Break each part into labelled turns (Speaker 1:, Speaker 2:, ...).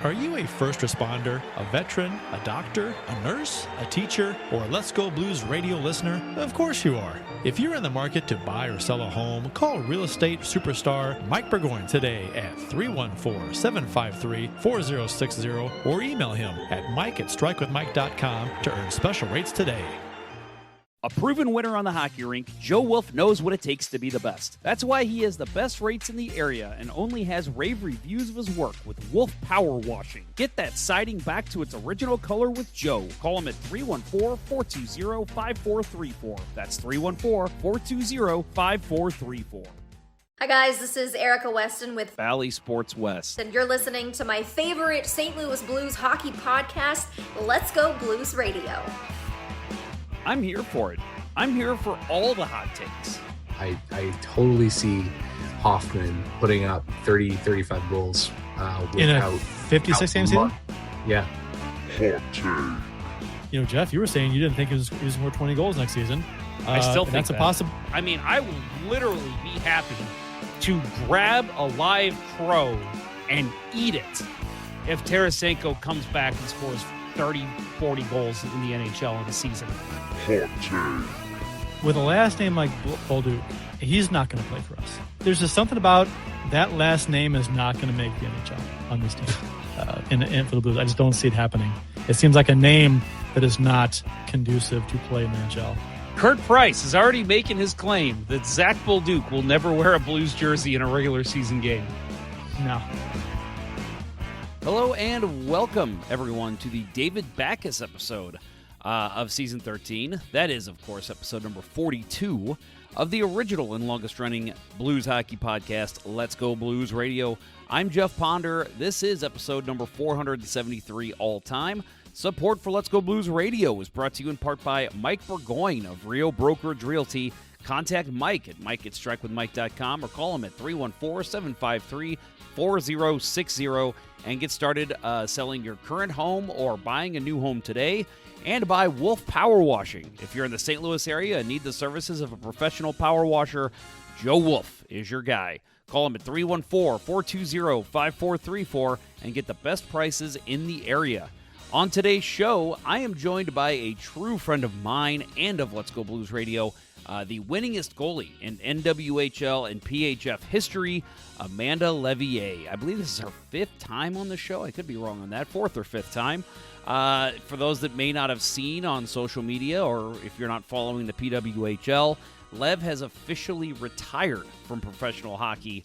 Speaker 1: Are you a first responder, a veteran, a doctor, a nurse, a teacher, or a Let's Go Blues radio listener? Of course you are. If you're in the market to buy or sell a home, call real estate superstar Mike Burgoyne today at 314-753-4060 or email him at mike@strikewithmike.com to earn special rates today.
Speaker 2: A proven winner on the hockey rink, Joe Wolf knows what it takes to be the best. That's why he has the best rates in the area and only has rave reviews of his work with Wolf Power Washing. Get that siding back to its original color with Joe. Call him at 314-420-5434. That's 314-420-5434.
Speaker 3: Hi guys, this is Erica Weston with
Speaker 2: Valley Sports West.
Speaker 3: And you're listening to my favorite St. Louis Blues hockey podcast, Let's Go Blues Radio.
Speaker 2: I'm here for it. I'm here for all the hot takes.
Speaker 4: I totally see Hoffman putting up 30, 35 goals
Speaker 1: in a 56-game season?
Speaker 4: Yeah.
Speaker 1: You know, Jeff, you were saying you didn't think he was going to score 20 goals next season.
Speaker 2: I still think
Speaker 1: that's a possible.
Speaker 2: I mean, I will literally be happy to grab a live crow and eat it if Tarasenko comes back and scores 30, 40 goals in the NHL in the season.
Speaker 1: With a last name like Bolduc, he's not going to play for us. There's just something about that last name is not going to make the NHL on this team. And for the Blues, I just don't see it happening. It seems like a name that is not conducive to play in the NHL.
Speaker 2: Kurt Price is already making his claim that Zach Bolduc will never wear a Blues jersey in a regular season game.
Speaker 1: No.
Speaker 2: Hello and welcome, everyone, to the David Backus episode of Season 13. That is, of course, episode number 42 of the original and longest-running Blues hockey podcast, Let's Go Blues Radio. I'm Jeff Ponder. This is episode number 473 all-time. Support for Let's Go Blues Radio is brought to you in part by Mike Burgoyne of Rio Brokerage Realty. Contact Mike at mike@strikewithmike.com or call him at 314-753-4060 and get started selling your current home or buying a new home today. And by Wolf Power Washing. If you're in the St. Louis area and need the services of a professional power washer, Joe Wolf is your guy. Call him at 314-420-5434 and get the best prices in the area. On today's show, I am joined by a true friend of mine and of Let's Go Blues Radio, the winningest goalie in NWHL and PHF history, Amanda Leveille. I believe this is her fifth time on the show. I could be wrong on that, fourth or fifth time. For those that may not have seen on social media, or if you're not following the PWHL, Lev has officially retired from professional hockey.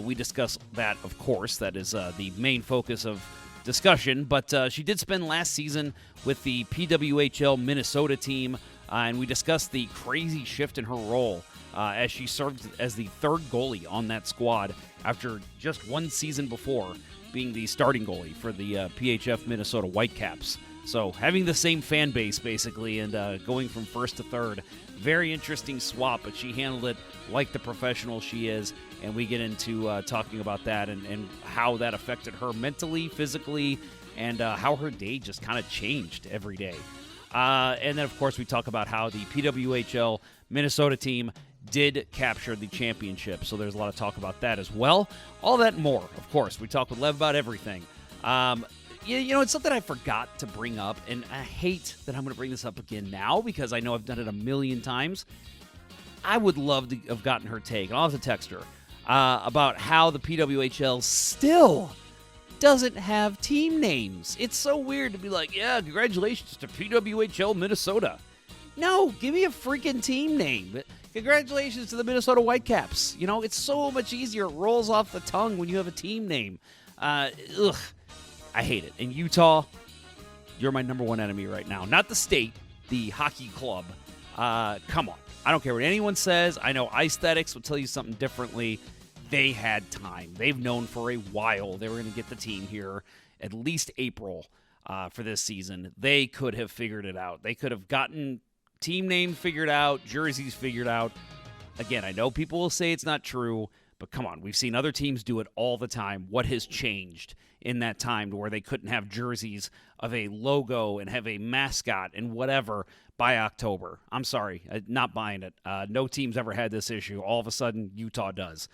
Speaker 2: We discuss that, of course. That is the main focus of discussion. But she did spend last season with the PWHL Minnesota team, and we discussed the crazy shift in her role as she served as the third goalie on that squad after just one season before being the starting goalie for the PHF Minnesota Whitecaps. So having the same fan base, basically, and going from first to third. Very interesting swap, but she handled it like the professional she is, and we get into talking about that and how that affected her mentally, physically, and how her day just kind of changed every day. And then, of course, we talk about how the PWHL Minnesota team did capture the championship, so there's a lot of talk about that as well. All that and more, of course. We talk with Lev about everything. You know, it's something I forgot to bring up, and I hate that I'm going to bring this up again now because I know I've done it a million times. I would love to have gotten her take, and I'll have to text her, about how the PWHL still doesn't have team names. It's so weird to be like, yeah, congratulations to PWHL Minnesota. No, give me a freaking team name. Congratulations to the Minnesota Whitecaps. You know, it's so much easier. It rolls off the tongue when you have a team name. I hate it. In Utah, you're my number one enemy right now. Not the state, the hockey club. Come on. I don't care what anyone says. I know Aesthetics will tell you something differently. They had time. They've known for a while they were going to get the team here at least April for this season. They could have figured it out. They could have gotten team name figured out, jerseys figured out. Again, I know people will say it's not true, but come on, we've seen other teams do it all the time. What has changed in that time to where they couldn't have jerseys of a logo and have a mascot and whatever by October? I'm sorry, not buying it. No team's ever had this issue. All of a sudden, Utah does.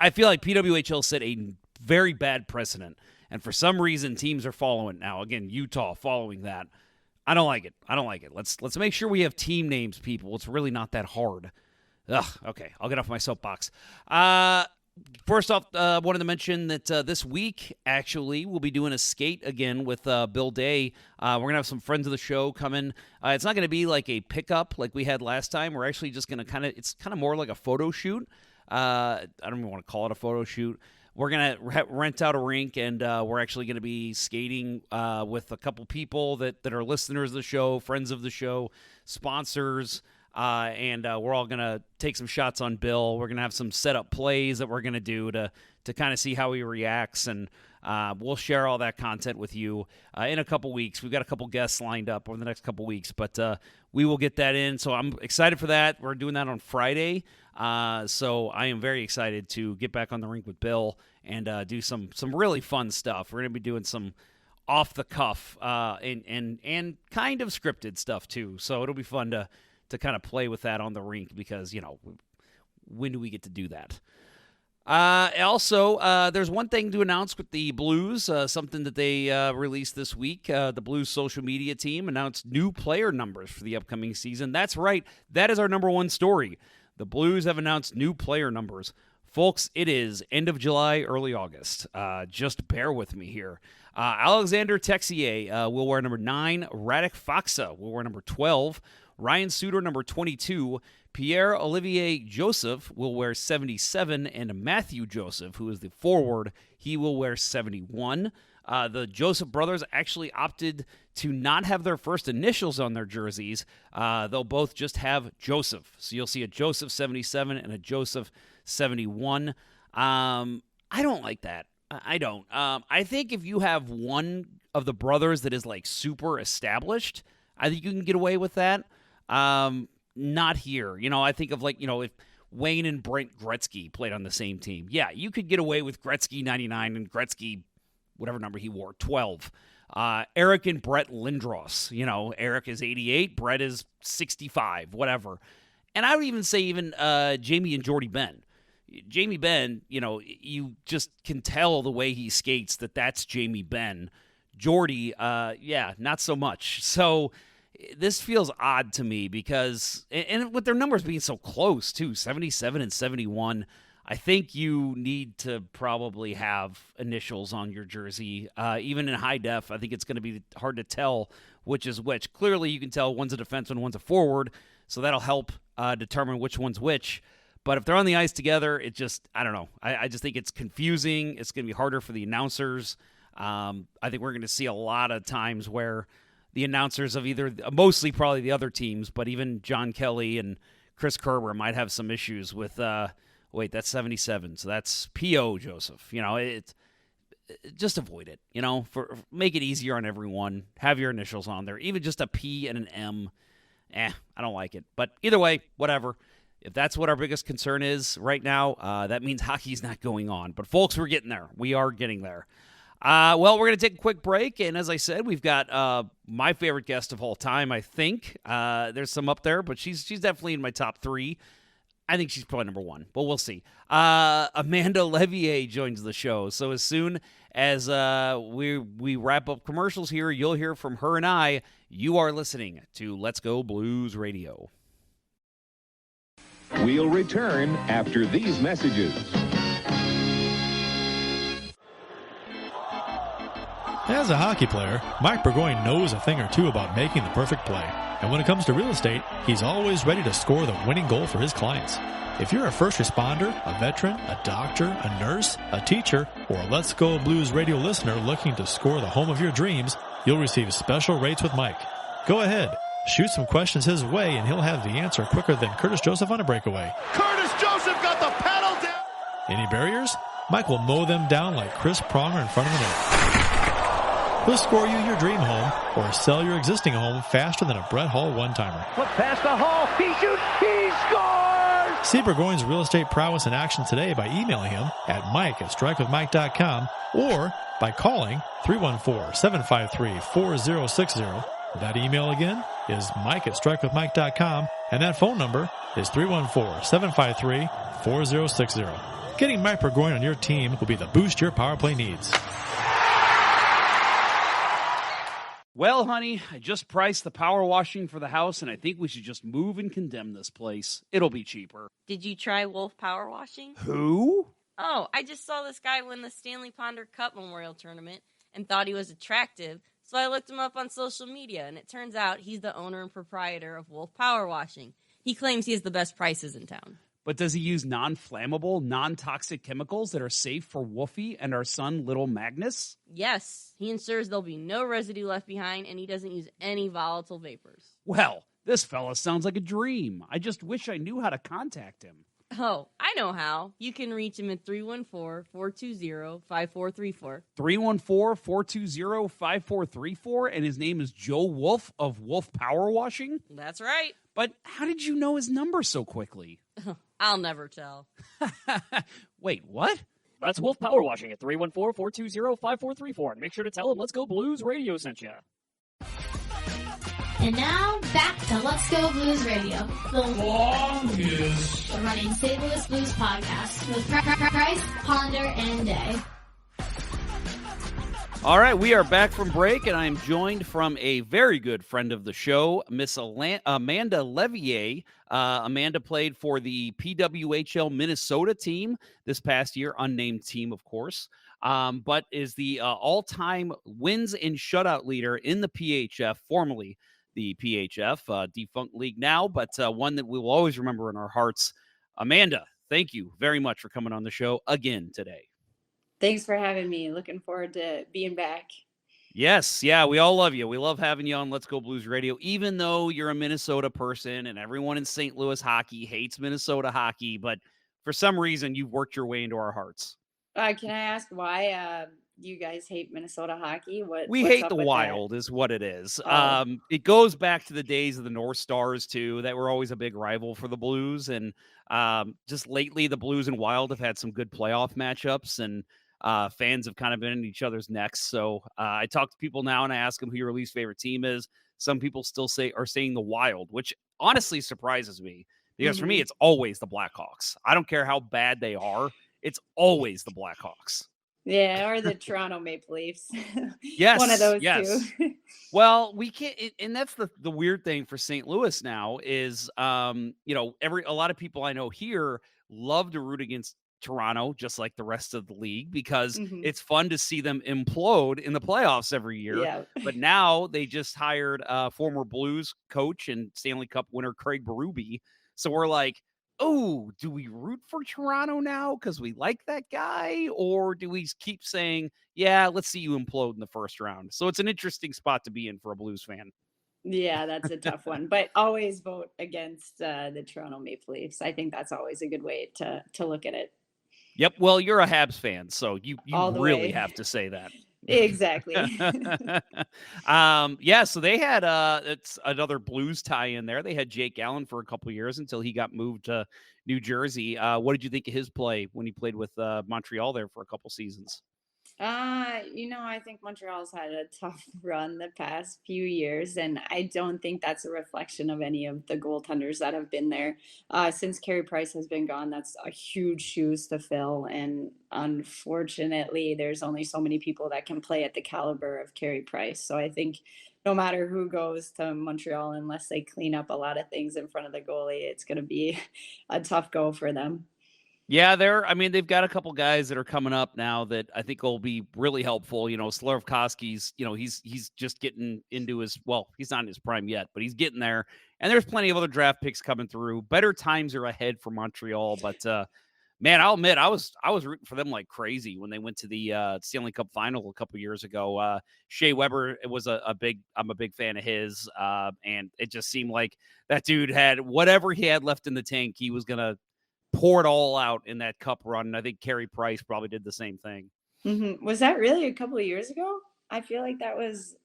Speaker 2: I feel like PWHL set a very bad precedent. And for some reason, teams are following it now. Again, Utah following that. I don't like it. Let's make sure we have team names, people. It's really not that hard. Ugh, okay, I'll get off my soapbox. First off, wanted to mention that this week, actually, we'll be doing a skate again with Bill Day. We're going to have some friends of the show coming. It's not going to be like a pickup like we had last time. We're actually just going to it's kind of more like a photo shoot. I don't even want to call it a photo shoot. We're going to rent out a rink, and we're actually going to be skating with a couple people that are listeners of the show, friends of the show, sponsors, and we're all going to take some shots on Bill. We're going to have some setup plays that we're going to do to kind of see how he reacts, and we'll share all that content with you in a couple weeks. We've got a couple guests lined up over the next couple weeks, but we will get that in. So I'm excited for that. We're doing that on Friday. So I am very excited to get back on the rink with Bill and do some really fun stuff. We're going to be doing some off the cuff and kind of scripted stuff too. So it'll be fun to kind of play with that on the rink because, when do we get to do that? Also, there's one thing to announce with the Blues, something that they released this week. The Blues social media team announced new player numbers for the upcoming season. That's right. That is our number one story. The Blues have announced new player numbers. Folks, it is end of July, early August. Just bear with me here. Alexander Texier will wear number 9. Radek Faksa will wear number 12. Ryan Suter, number 22. Pierre-Olivier Joseph will wear 77. And Matthew Joseph, who is the forward, he will wear 71. The Joseph brothers actually opted to not have their first initials on their jerseys. They'll both just have Joseph. So you'll see a Joseph 77 and a Joseph 71. I don't like that. I don't. I think if you have one of the brothers that is like super established, I think you can get away with that. Not here. I think of if Wayne and Brent Gretzky played on the same team. Yeah, you could get away with Gretzky 99 and Gretzky, whatever number he wore, 12. Eric and Brett Lindros. Eric is 88, Brett is 65, whatever. And I would even say Jamie and Jordy Ben. Jamie Ben, you just can tell the way he skates that's Jamie Ben. Jordy, not so much. So this feels odd to me because, and with their numbers being so close too, 77 and 71, I think you need to probably have initials on your jersey. Even in high def, I think it's going to be hard to tell which is which. Clearly, you can tell one's a defenseman, one's a forward, so that'll help determine which one's which. But if they're on the ice together, I don't know. I just think it's confusing. It's going to be harder for the announcers. I think we're going to see a lot of times where the announcers of mostly probably the other teams, but even John Kelly and Chris Kerber might have some issues with, wait, that's 77, so that's P.O. Joseph. Just avoid it, make it easier on everyone. Have your initials on there, even just a P and an M. I don't like it. But either way, whatever. If that's what our biggest concern is right now, that means hockey's not going on. But, folks, we're getting there. We are getting there. Well, we're going to take a quick break. And as I said, we've got my favorite guest of all time, I think. There's some up there, but she's definitely in my top 3. I think she's probably number 1, but we'll see. Amanda Leveille joins the show. So as soon as we wrap up commercials here, you'll hear from her and I. You are listening to Let's Go Blues Radio.
Speaker 5: We'll return after these messages.
Speaker 6: As a hockey player, Mike Burgoyne knows a thing or two about making the perfect play. And when it comes to real estate, he's always ready to score the winning goal for his clients. If you're a first responder, a veteran, a doctor, a nurse, a teacher, or a Let's Go Blues Radio listener looking to score the home of your dreams, you'll receive special rates with Mike. Go ahead. Shoot some questions his way, and he'll have the answer quicker than Curtis Joseph on a breakaway.
Speaker 7: Curtis Joseph got the paddle down!
Speaker 6: Any barriers? Mike will mow them down like Chris Pronger in front of the net. He'll score you your dream home or sell your existing home faster than a Brett Hall one-timer.
Speaker 7: Look past the Hall. He shoots. He scores!
Speaker 6: See Burgoyne's real estate prowess in action today by emailing him at mike@strikewithmike.com or by calling 314-753-4060. That email again is mike@strikewithmike.com, and that phone number is 314-753-4060. Getting Mike Burgoyne on your team will be the boost your power play needs.
Speaker 2: Well, honey, I just priced the power washing for the house, and I think we should just move and condemn this place. It'll be cheaper.
Speaker 8: Did you try Wolf Power Washing?
Speaker 2: Who?
Speaker 8: Oh, I just saw this guy win the Stanley Ponder Cup Memorial Tournament and thought he was attractive, so I looked him up on social media, and it turns out he's the owner and proprietor of Wolf Power Washing. He claims he has the best prices in town.
Speaker 2: But does he use non-flammable, non-toxic chemicals that are safe for Wolfie and our son, little Magnus?
Speaker 8: Yes, he ensures there'll be no residue left behind, and he doesn't use any volatile vapors.
Speaker 2: Well, this fella sounds like a dream. I just wish I knew how to contact him.
Speaker 8: Oh, I know how. You can reach him at 314-420-5434.
Speaker 2: 314-420-5434, and his name is Joe Wolf of Wolf Power Washing?
Speaker 8: That's right.
Speaker 2: But how did you know his number so quickly?
Speaker 8: I'll never tell.
Speaker 2: Wait, what?
Speaker 9: That's Wolf Power Washing at 314-420-5434. And make sure to tell him Let's Go Blues Radio sent you.
Speaker 10: And now, back to Let's Go Blues Radio, the longest running St. Louis Blues podcast with Price, Ponder, and Day.
Speaker 2: All right, we are back from break, and I am joined from a very good friend of the show, Miss Amanda Leveille. Amanda played for the PWHL Minnesota team this past year, unnamed team, of course, but is the all-time wins and shutout leader in the PHF, formerly the PHF, defunct league now, but one that we will always remember in our hearts. Amanda, thank you very much for coming on the show again today.
Speaker 11: Thanks for having me. Looking forward to being back.
Speaker 2: Yes, yeah, we all love you. We love having you on Let's Go Blues Radio, even though you're a Minnesota person and everyone in St. Louis hockey hates Minnesota hockey, but for some reason, you've worked your way into our hearts.
Speaker 11: Can I ask why you guys hate Minnesota hockey?
Speaker 2: We hate the Wild is what it is.
Speaker 11: Oh.
Speaker 2: It goes back to the days of the North Stars, too, that were always a big rival for the Blues, and just lately, the Blues and Wild have had some good playoff matchups, and fans have kind of been in each other's necks. So I talk to people now and I ask them who your least favorite team is. Some people still are saying the Wild, which honestly surprises me because for me, it's always the Blackhawks. I don't care how bad they are. It's always the Blackhawks.
Speaker 11: Yeah, or the Toronto Maple Leafs.
Speaker 2: Yes.
Speaker 11: One of those
Speaker 2: two. Well, we can't, and that's the weird thing for St. Louis now is, a lot of people I know here love to root against Toronto, just like the rest of the league, because it's fun to see them implode in the playoffs every year.
Speaker 11: Yeah.
Speaker 2: But now they just hired former Blues coach and Stanley Cup winner Craig Berube. So we're like, oh, do we root for Toronto now because we like that guy? Or do we keep saying, yeah, let's see you implode in the first round? So it's an interesting spot to be in for a Blues fan.
Speaker 11: Yeah, that's a tough one. But always vote against the Toronto Maple Leafs. I think that's always a good way to look at it.
Speaker 2: Yep. Well, you're a Habs fan, so you really
Speaker 11: way.
Speaker 2: have to say that.
Speaker 11: Exactly.
Speaker 2: So they had it's another Blues tie in there. They had Jake Allen for a couple of years until he got moved to New Jersey. What did you think of his play when he played with Montreal there for a couple seasons?
Speaker 11: I think Montreal's had a tough run the past few years, and I don't think that's a reflection of any of the goaltenders that have been there. Since Carey Price has been gone, that's a huge shoes to fill, and unfortunately, there's only so many people that can play at the caliber of Carey Price. So I think no matter who goes to Montreal, unless they clean up a lot of things in front of the goalie, it's going to be a tough go for them.
Speaker 2: Yeah, they've got a couple guys that are coming up now that I think will be really helpful. Slavkovsky's, he's just getting into he's not in his prime yet, but he's getting there. And there's plenty of other draft picks coming through. Better times are ahead for Montreal, but man, I'll admit I was rooting for them like crazy when they went to the Stanley Cup final a couple years ago. Shea Weber I'm a big fan of his, and it just seemed like that dude had whatever he had left in the tank, he was gonna pour it all out in that cup run. And I think Carey Price probably did the same thing.
Speaker 11: Was that really a couple of years ago? I feel like that was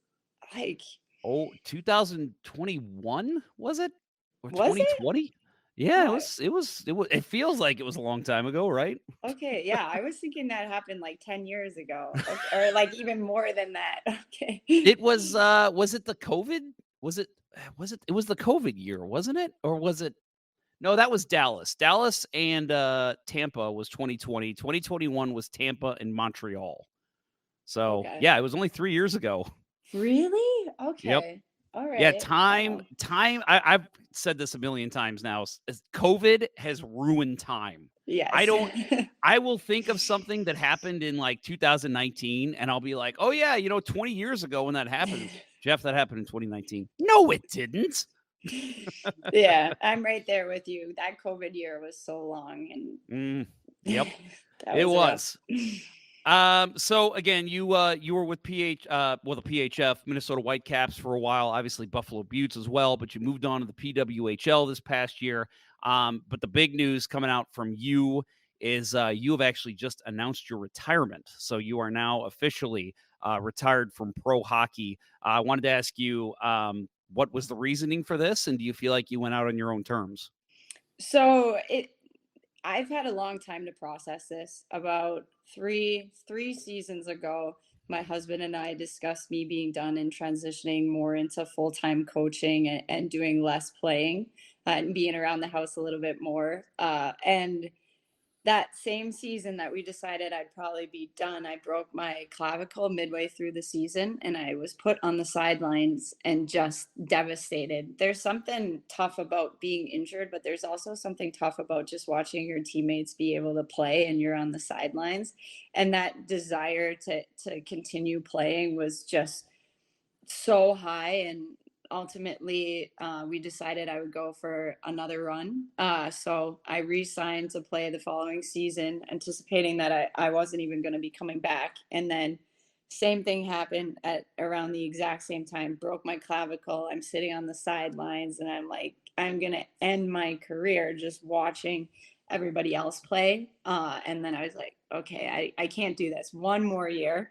Speaker 2: 2021, was it? Or
Speaker 11: was
Speaker 2: 2020? It? Yeah, it feels like it was a long time ago, right?
Speaker 11: Okay, yeah. I was thinking that happened like 10 years ago, or like even more than that. Okay.
Speaker 2: It was it the COVID? It was the COVID year, wasn't it? Or was it? No, that was Dallas. Dallas and Tampa was 2020. 2021 was Tampa and Montreal. So,
Speaker 11: Okay.
Speaker 2: yeah, it was only 3 years ago.
Speaker 11: Really? Okay.
Speaker 2: Yep.
Speaker 11: All right.
Speaker 2: Yeah, time.
Speaker 11: Wow.
Speaker 2: I've said this a million times now. COVID has ruined time.
Speaker 11: Yes.
Speaker 2: I will think of something that happened in like 2019, and I'll be like, oh, yeah, 20 years ago when that happened. Jeff, that happened in 2019. No, it didn't.
Speaker 11: Yeah, I'm right there with you. That COVID year was so long, and
Speaker 2: yep,
Speaker 11: it
Speaker 2: was. So again, you were with the PHF Minnesota Whitecaps for a while, obviously Buffalo Buttes as well, but you moved on to the PWHL this past year. But the big news coming out from you is you have actually just announced your retirement. So you are now officially retired from pro hockey. I wanted to ask you, what was the reasoning for this, and do you feel like you went out on your own terms?
Speaker 11: So I've had a long time to process this. About three seasons ago, my husband and I discussed me being done and transitioning more into full-time coaching and doing less playing and being around the house a little bit more. And that same season that we decided I'd probably be done, I broke my clavicle midway through the season, and I was put on the sidelines and just devastated. There's something tough about being injured, but there's also something tough about just watching your teammates be able to play and you're on the sidelines. And that desire to continue playing was just so high. And ultimately, we decided I would go for another run. So I re-signed to play the following season, anticipating that I wasn't even going to be coming back. And then same thing happened at around the exact same time, broke my clavicle. I'm sitting on the sidelines, and I'm like, I'm going to end my career just watching everybody else play. And then I was like, okay, I can't do this one more year.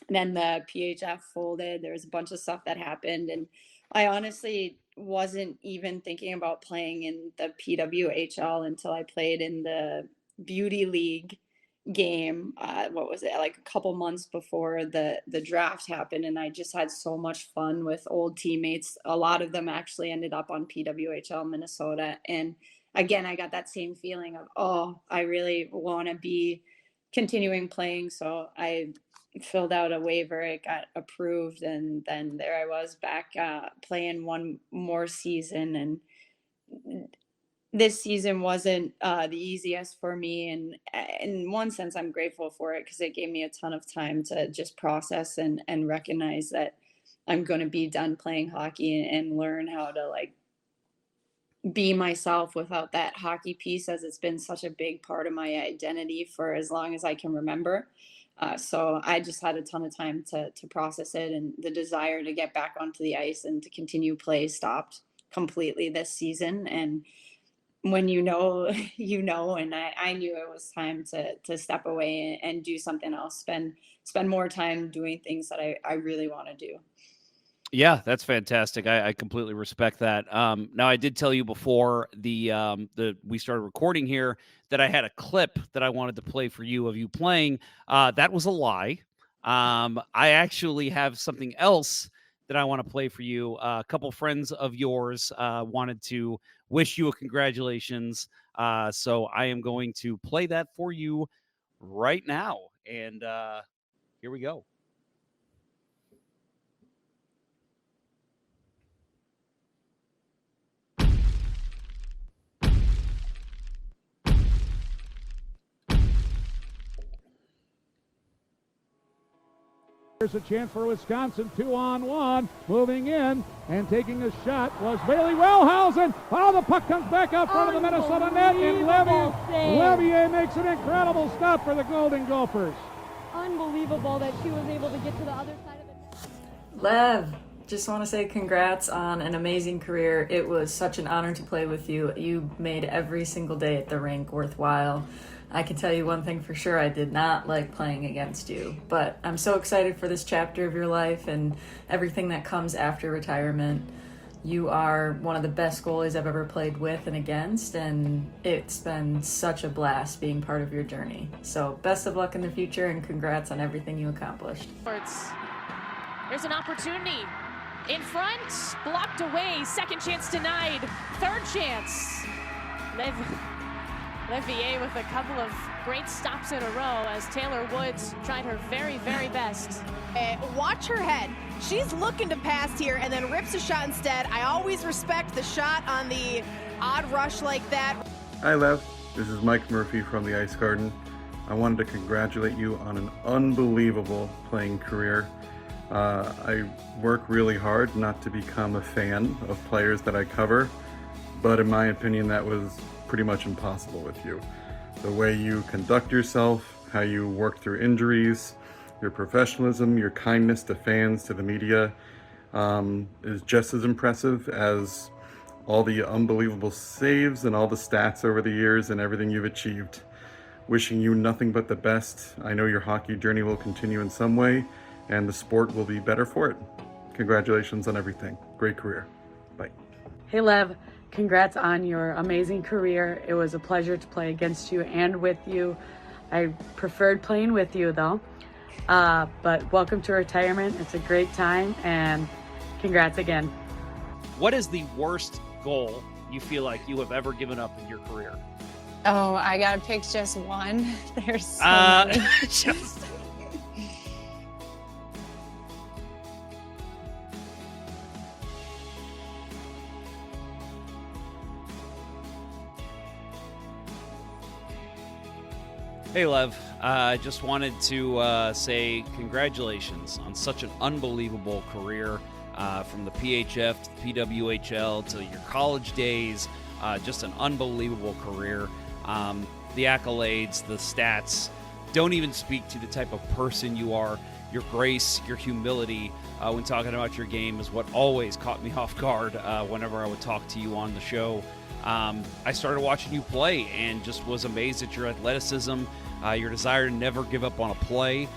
Speaker 11: And then the PHF folded. There was a bunch of stuff that happened, and I honestly wasn't even thinking about playing in the PWHL until I played in the Beauty League game. What was it, like a couple months before the draft happened, and I just had so much fun with old teammates. A lot of them actually ended up on PWHL Minnesota, and again, I got that same feeling of, oh, I really want to be continuing playing. So I filled out a waiver, it got approved, and then there I was back playing one more season. And this season wasn't the easiest for me, and in one sense I'm grateful for it because it gave me a ton of time to just process and recognize that I'm going to be done playing hockey and learn how to like be myself without that hockey piece, as it's been such a big part of my identity for as long as I can remember. So I just had a ton of time to process it, and the desire to get back onto the ice and to continue play stopped completely this season. And when you know, and I knew it was time to step away and do something else, spend more time doing things that I really want to do.
Speaker 2: Yeah, that's fantastic. I completely respect that. Now, I did tell you before we started recording here that I had a clip that I wanted to play for you of you playing. That was a lie. I actually have something else that I want to play for you. A couple friends of yours wanted to wish you a congratulations. So I am going to play that for you right now. And here we go.
Speaker 12: There's a chance for Wisconsin, 2-on-1, moving in and taking a shot was Bailey Wellhausen. Oh, the puck comes back out front of the Minnesota net, and Leveille makes an incredible stop for the Golden Gophers.
Speaker 13: Unbelievable that she was able to get to the other side of the net.
Speaker 14: Lev, just want to say congrats on an amazing career. It was such an honor to play with you. You made every single day at the rink worthwhile. I can tell you one thing for sure, I did not like playing against you, but I'm so excited for this chapter of your life and everything that comes after retirement. You are one of the best goalies I've ever played with and against, and it's been such a blast being part of your journey. So best of luck in the future, and congrats on everything you accomplished.
Speaker 15: There's an opportunity in front, blocked away, second chance denied, third chance. Leveille with a couple of great stops in a row as Taylor Woods tried her very, very best.
Speaker 16: Watch her head. She's looking to pass here and then rips a shot instead. I always respect the shot on the odd rush like that.
Speaker 17: Hi, Lev. This is Mike Murphy from the Ice Garden. I wanted to congratulate you on an unbelievable playing career. I work really hard not to become a fan of players that I cover, but in my opinion, that was pretty much impossible with you. The way you conduct yourself, how you work through injuries, your professionalism, your kindness to fans, to the media, is just as impressive as all the unbelievable saves and all the stats over the years and everything you've achieved. Wishing you nothing but the best. I know your hockey journey will continue in some way, and the sport will be better for it. Congratulations on everything. Great career. Bye.
Speaker 18: Hey, Lev. Congrats on your amazing career. It was a pleasure to play against you and with you. I preferred playing with you, though. But welcome to retirement. It's a great time, and congrats again.
Speaker 2: What is the worst goal you feel like you have ever given up in your career?
Speaker 19: Oh, I gotta pick just one. There's so many.
Speaker 2: Hey, Lev. I just wanted to say congratulations on such an unbelievable career, from the PHF to the PWHL to your college days. Just an unbelievable career. The accolades, the stats don't even speak to the type of person you are. Your grace, your humility when talking about your game is what always caught me off guard whenever I would talk to you on the show. I started watching you play and just was amazed at your athleticism, your desire to never give up on a play.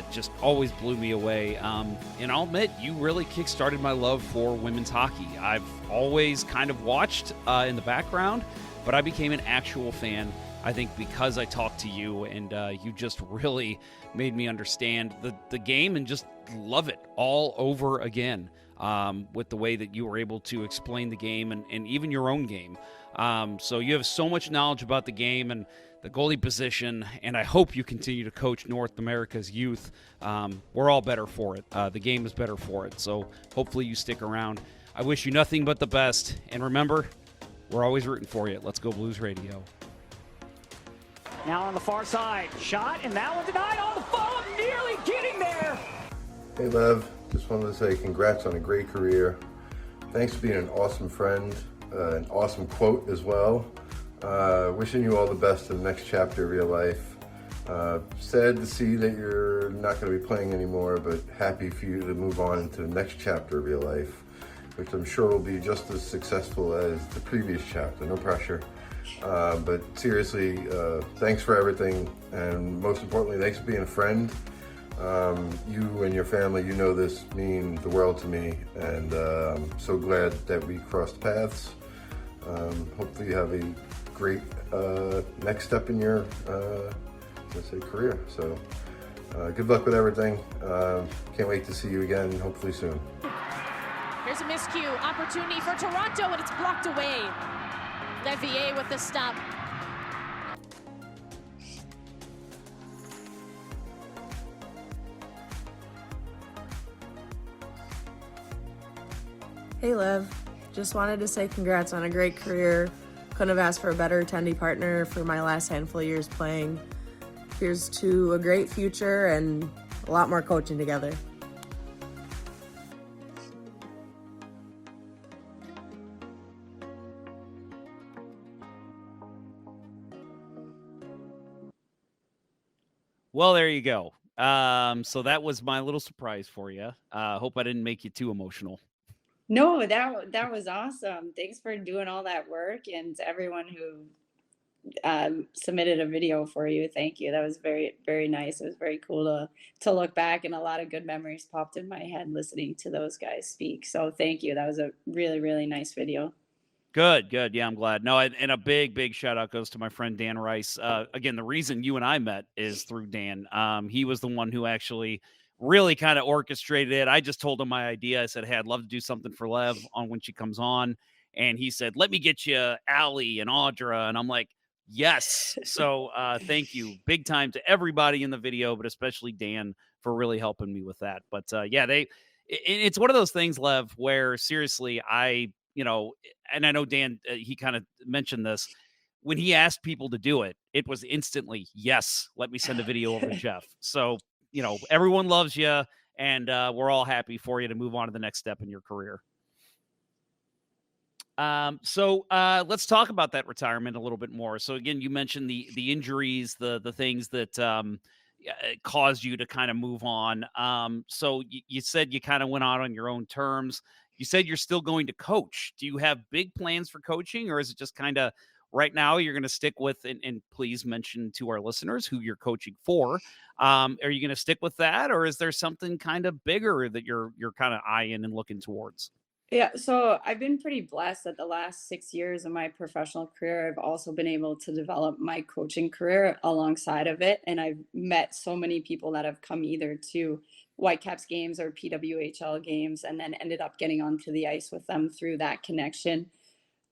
Speaker 2: Just always blew me away. And I'll admit, you really kickstarted my love for women's hockey. I've always kind of watched in the background, but I became an actual fan, I think, because I talked to you, and you just really made me understand the game and just love it all over again, with the way that you were able to explain the game and even your own game. So you have so much knowledge about the game and the goalie position, and I hope you continue to coach North America's youth. We're all better for it. The game is better for it. So hopefully you stick around. I wish you nothing but the best. And remember, we're always rooting for you. Let's Go Blues Radio.
Speaker 9: Now on the far side, shot, and that one denied on the follow, nearly getting there.
Speaker 20: Hey, Lev. Just wanted to say congrats on a great career. Thanks for being an awesome friend, an awesome quote as well. Wishing you all the best in the next chapter of your life. Sad to see that you're not going to be playing anymore, but happy for you to move on into the next chapter of your life, which I'm sure will be just as successful as the previous chapter. No pressure. But seriously, thanks for everything, and most importantly, thanks for being a friend. You and your family, you know this, mean the world to me, and I'm so glad that we crossed paths. Hopefully you have a great next step in your career. So good luck with everything. Can't wait to see you again, hopefully soon.
Speaker 15: Here's a miscue. Opportunity for Toronto, and it's blocked away. Leveille with the stop.
Speaker 21: Hey, Lev. Just wanted to say congrats on a great career. Couldn't have asked for a better attendee partner for my last handful of years playing. Here's to a great future and a lot more coaching together.
Speaker 2: Well, there you go. So that was my little surprise for you. Hope I didn't make you too emotional.
Speaker 11: No, that was awesome. Thanks for doing all that work, and to everyone who submitted a video for you. Thank you. That was very, very nice. It was very cool to look back, and a lot of good memories popped in my head listening to those guys speak. So thank you. That was a really, really nice video.
Speaker 2: Good. Yeah, I'm glad. No, and a big shout out goes to my friend Dan Rice. Again, the reason you and I met is through Dan. He was the one who actually really kind of orchestrated it. I just told him my idea. I said, hey, I'd love to do something for Lev on when she comes on. and he said, "Let me get you Allie and Audra," and I'm like, yes. So thank you big time to everybody in the video, but especially Dan for really helping me with that. But it's one of those things, Lev, where seriously, and I know Dan, he kind of mentioned this. When he asked people to do it, it was instantly, yes, let me send a video over to Jeff. So, everyone loves you, and we're all happy for you to move on to the next step in your career. So let's talk about that retirement a little bit more. So again, you mentioned the injuries, the things that caused you to kind of move on. So you said you kind of went out on your own terms. You said you're still going to coach. Do you have big plans for coaching, or is it just kind of right now you're going to stick with, and please mention to our listeners who you're coaching for. Are you going to stick with that, or is there something kind of bigger that you're kind of eyeing and looking towards?
Speaker 11: Yeah, so I've been pretty blessed that the last 6 years of my professional career, I've also been able to develop my coaching career alongside of it. And I've met so many people that have come either to Whitecaps games or PWHL games and then ended up getting onto the ice with them through that connection.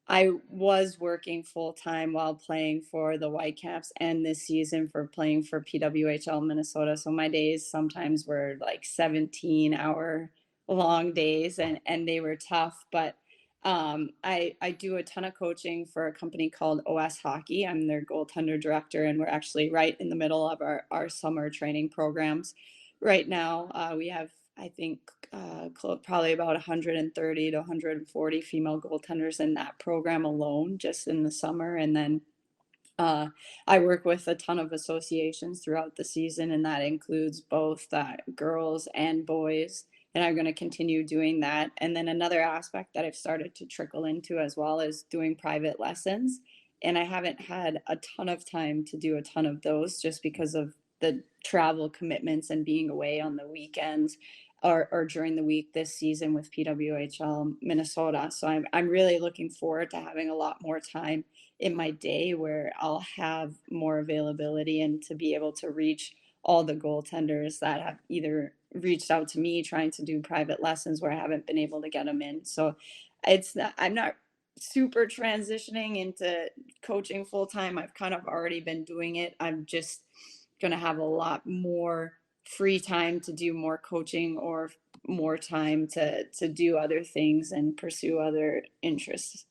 Speaker 11: I was working full time while playing for the Whitecaps and this season for playing for PWHL Minnesota. So my days sometimes were like 17-hour long days and they were tough. But I do a ton of coaching for a company called OS Hockey. I'm their goaltender director, and we're actually right in the middle of our summer training programs. Right now, we have, I think, probably about 130 to 140 female goaltenders in that program alone, just in the summer. And then I work with a ton of associations throughout the season, and that includes both girls and boys. And I'm going to continue doing that. And then another aspect that I've started to trickle into as well is doing private lessons. And I haven't had a ton of time to do a ton of those just because of the travel commitments and being away on the weekends or during the week this season with PWHL Minnesota. So I'm really looking forward to having a lot more time in my day where I'll have more availability and to be able to reach all the goaltenders that have either reached out to me trying to do private lessons where I haven't been able to get them in. So I'm not super transitioning into coaching full time. I've kind of already been doing it. I'm just going to have a lot more free time to do more coaching or more time to do other things and pursue other interests.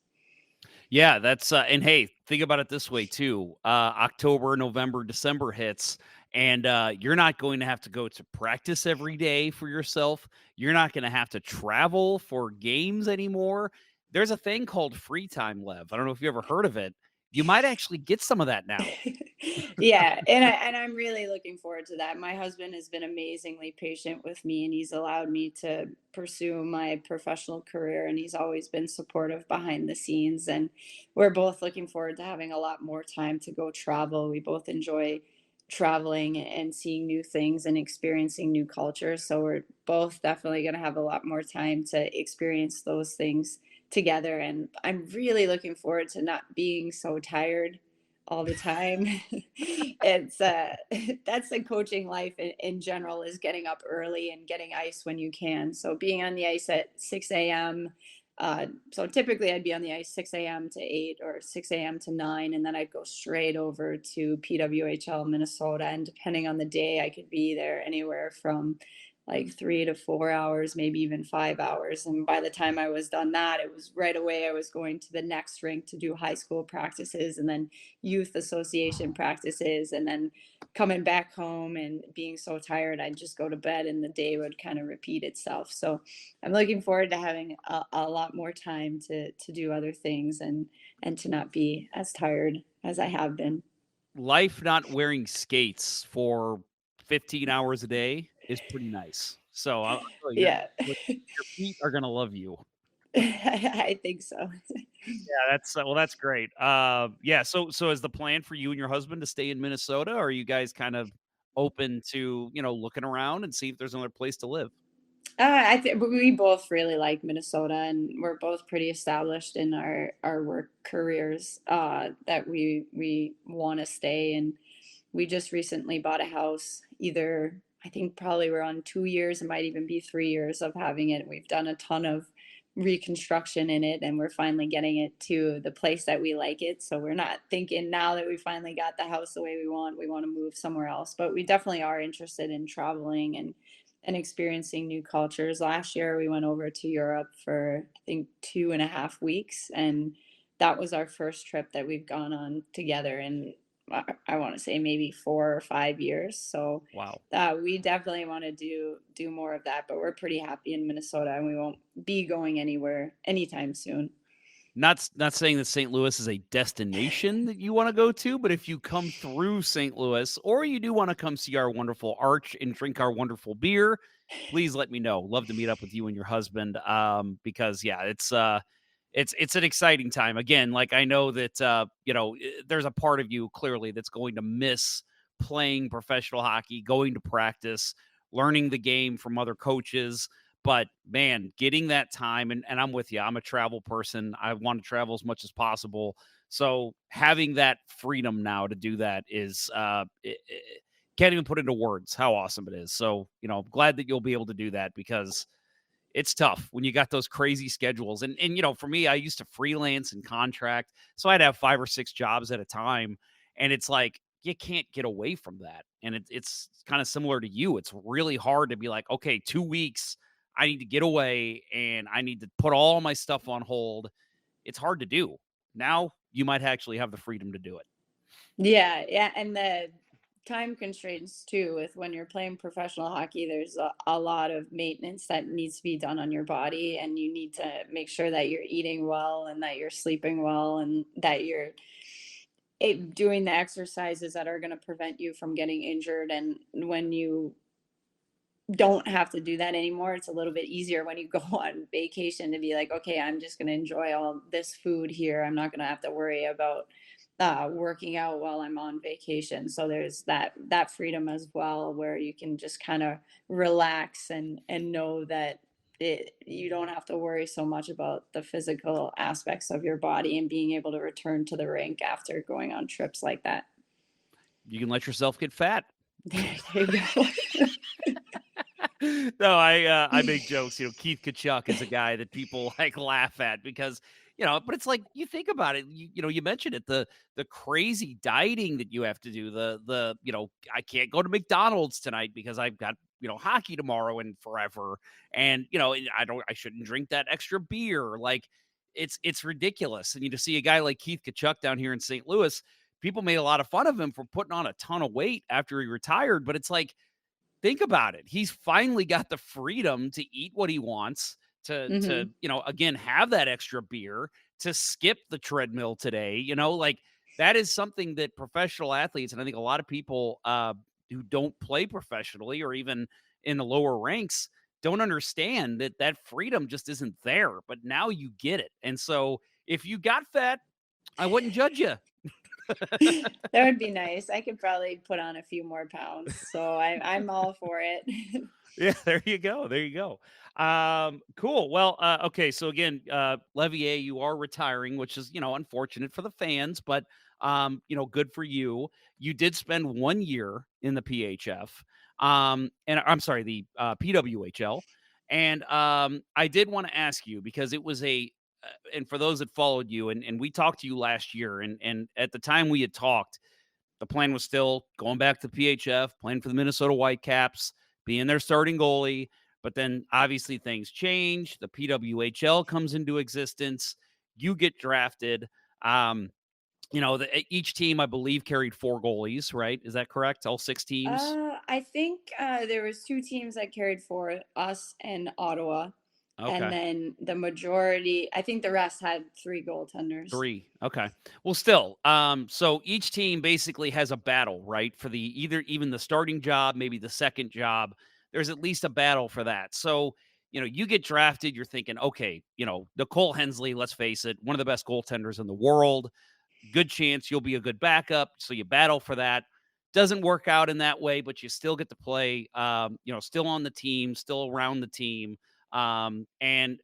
Speaker 2: Yeah, that's and hey, think about it this way too. October, November, December hits, and you're not going to have to go to practice every day for yourself. You're not going to have to travel for games anymore. There's a thing called free time, Lev. I don't know if you ever heard of it. You might actually get some of that now.
Speaker 11: Yeah, and I'm really looking forward to that. My husband has been amazingly patient with me, and he's allowed me to pursue my professional career, and he's always been supportive behind the scenes. And we're both looking forward to having a lot more time to go travel. We both enjoy traveling and seeing new things and experiencing new cultures. So we're both definitely going to have a lot more time to experience those things together. And I'm really looking forward to not being so tired all the time. It's that's the coaching life in general, is getting up early and getting ice when you can. So being on the ice at 6 a.m. So typically I'd be on the ice 6 a.m. to 8 or 6 a.m. to 9, and then I'd go straight over to PWHL Minnesota. And depending on the day, I could be there anywhere from like 3 to 4 hours, maybe even 5 hours. And by the time I was done that, it was right away I was going to the next rink to do high school practices and then youth association practices, and then coming back home and being so tired, I'd just go to bed and the day would kind of repeat itself. So I'm looking forward to having a lot more time to do other things and to not be as tired as I have been.
Speaker 2: Life not wearing skates for 15 hours a day is pretty nice. So I'll tell you,
Speaker 11: Yeah.
Speaker 2: your feet are gonna love you.
Speaker 11: I think so.
Speaker 2: Yeah, that's great. Yeah. So is the plan for you and your husband to stay in Minnesota, or are you guys kind of open to looking around and see if there's another place to live?
Speaker 11: I think we both really like Minnesota, and we're both pretty established in our work careers that we want to stay. And we just recently bought a house. I think probably we're on 2 years, it might even be 3 years of having it. We've done a ton of reconstruction in it, and we're finally getting it to the place that we like it. So we're not thinking now that we finally got the house the way we want to move somewhere else. But we definitely are interested in traveling and experiencing new cultures. Last year we went over to Europe for I think 2.5 weeks, and that was our first trip that we've gone on together in I want to say maybe 4 or 5 years. So
Speaker 2: Wow.
Speaker 11: we definitely want to do more of that, but we're pretty happy in Minnesota, and we won't be going anywhere anytime soon.
Speaker 2: Not saying that St. Louis is a destination that you want to go to, but if you come through St. Louis, or you do want to come see our wonderful arch and drink our wonderful beer, please let me know. Love to meet up with you and your husband. Because yeah, it's an exciting time. Again, like I know that there's a part of you clearly that's going to miss playing professional hockey, going to practice, learning the game from other coaches. But man, getting that time, and I'm with you. I'm a travel person. I want to travel as much as possible. So having that freedom now to do that is can't even put into words how awesome it is. So, glad that you'll be able to do that, because it's tough when you got those crazy schedules. And for me, I used to freelance and contract, so I'd have 5 or 6 jobs at a time. And it's like, you can't get away from that. And it's kind of similar to you. It's really hard to be like, okay, 2 weeks, I need to get away and I need to put all my stuff on hold. It's hard to do. Now you might actually have the freedom to do it.
Speaker 11: Yeah, and the time constraints too. With when you're playing professional hockey, there's a lot of maintenance that needs to be done on your body, and you need to make sure that you're eating well and that you're sleeping well and that you're doing the exercises that are going to prevent you from getting injured. And when you don't have to do that anymore, it's a little bit easier when you go on vacation to be like, okay, I'm just going to enjoy all this food here. I'm not going to have to worry about working out while I'm on vacation. So there's that freedom as well, where you can just kind of relax and know that you don't have to worry so much about the physical aspects of your body, and being able to return to the rink after going on trips like that.
Speaker 2: You can let yourself get fat.
Speaker 11: There you go.
Speaker 2: No, I make jokes. Keith Kachuk is a guy that people like laugh at because, but it's like, you think about it, you mentioned it, the crazy dieting that you have to do, the I can't go to McDonald's tonight because I've got, hockey tomorrow and forever. And, I shouldn't drink that extra beer. Like it's ridiculous. And to see a guy like Keith Kachuk down here in St. Louis, people made a lot of fun of him for putting on a ton of weight after he retired. But it's like, think about it. He's finally got the freedom to eat what he wants, to again, have that extra beer, to skip the treadmill today. Like that is something that professional athletes, and I think a lot of people who don't play professionally or even in the lower ranks, don't understand that freedom just isn't there. But now you get it. And so if you got fat, I wouldn't judge you.
Speaker 11: That would be nice. I could probably put on a few more pounds, so I'm all for it.
Speaker 2: Yeah, there you go. Cool. Well, okay. So again, Leveille, you are retiring, which is, unfortunate for the fans, but, good for you. You did spend 1 year in the PHF, and I'm sorry, the PWHL. And I did want to ask you, because it was and for those that followed you, and we talked to you last year, and at the time we had talked, the plan was still going back to PHF, playing for the Minnesota Whitecaps, being their starting goalie. But then obviously things change. The PWHL comes into existence. You get drafted. Each team, I believe, carried 4 goalies, right? Is that correct? All 6 teams?
Speaker 11: I think there was 2 teams that carried 4, us and Ottawa.
Speaker 2: Okay.
Speaker 11: And then the majority, I think the rest had 3 goaltenders.
Speaker 2: 3. Okay. Well, still, so each team basically has a battle, right? For even the starting job, maybe the second job. There's at least a battle for that. So, you get drafted, you're thinking, okay, Nicole Hensley, let's face it, one of the best goaltenders in the world. Good chance you'll be a good backup. So you battle for that. Doesn't work out in that way, but you still get to play, still on the team, still around the team. And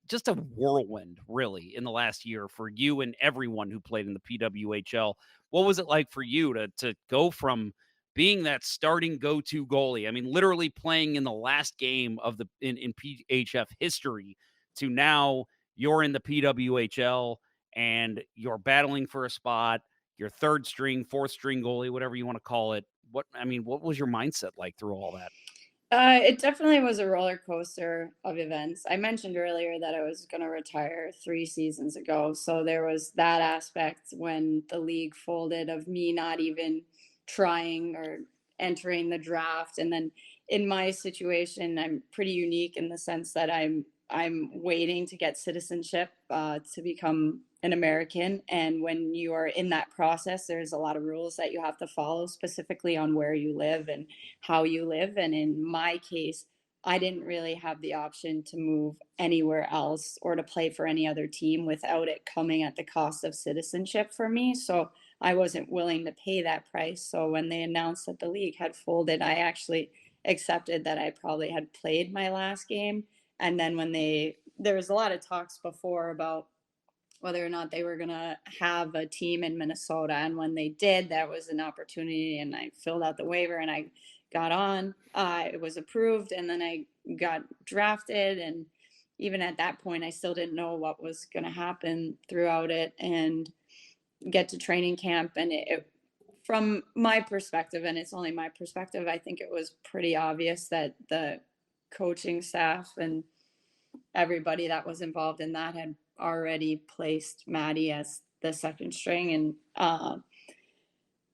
Speaker 2: just a whirlwind, really, in the last year for you and everyone who played in the PWHL. What was it like for you to go from being that starting go-to goalie? I mean, literally playing in the last game of in PHF history, to now you're in the PWHL and you're battling for a spot, your third string, fourth string goalie, whatever you want to call it. What was your mindset like through all that?
Speaker 11: It definitely was a roller coaster of events. I mentioned earlier that I was going to retire 3 seasons ago. So there was that aspect when the league folded of me not even trying or entering the draft. And then in my situation, I'm pretty unique in the sense that I'm waiting to get citizenship to become an American. And when you are in that process, there's a lot of rules that you have to follow, specifically on where you live and how you live. And in my case, I didn't really have the option to move anywhere else or to play for any other team without it coming at the cost of citizenship for me. So I wasn't willing to pay that price. So when they announced that the league had folded, I actually accepted that I probably had played my last game. And then when there was a lot of talks before about whether or not they were going to have a team in Minnesota. And when they did, that was an opportunity. And I filled out the waiver and I got on. It was approved. And then I got drafted. And even at that point, I still didn't know what was going to happen throughout it and get to training camp. And it from my perspective, and it's only my perspective, I think it was pretty obvious that the coaching staff and everybody that was involved in that had already placed Maddie as the second string. And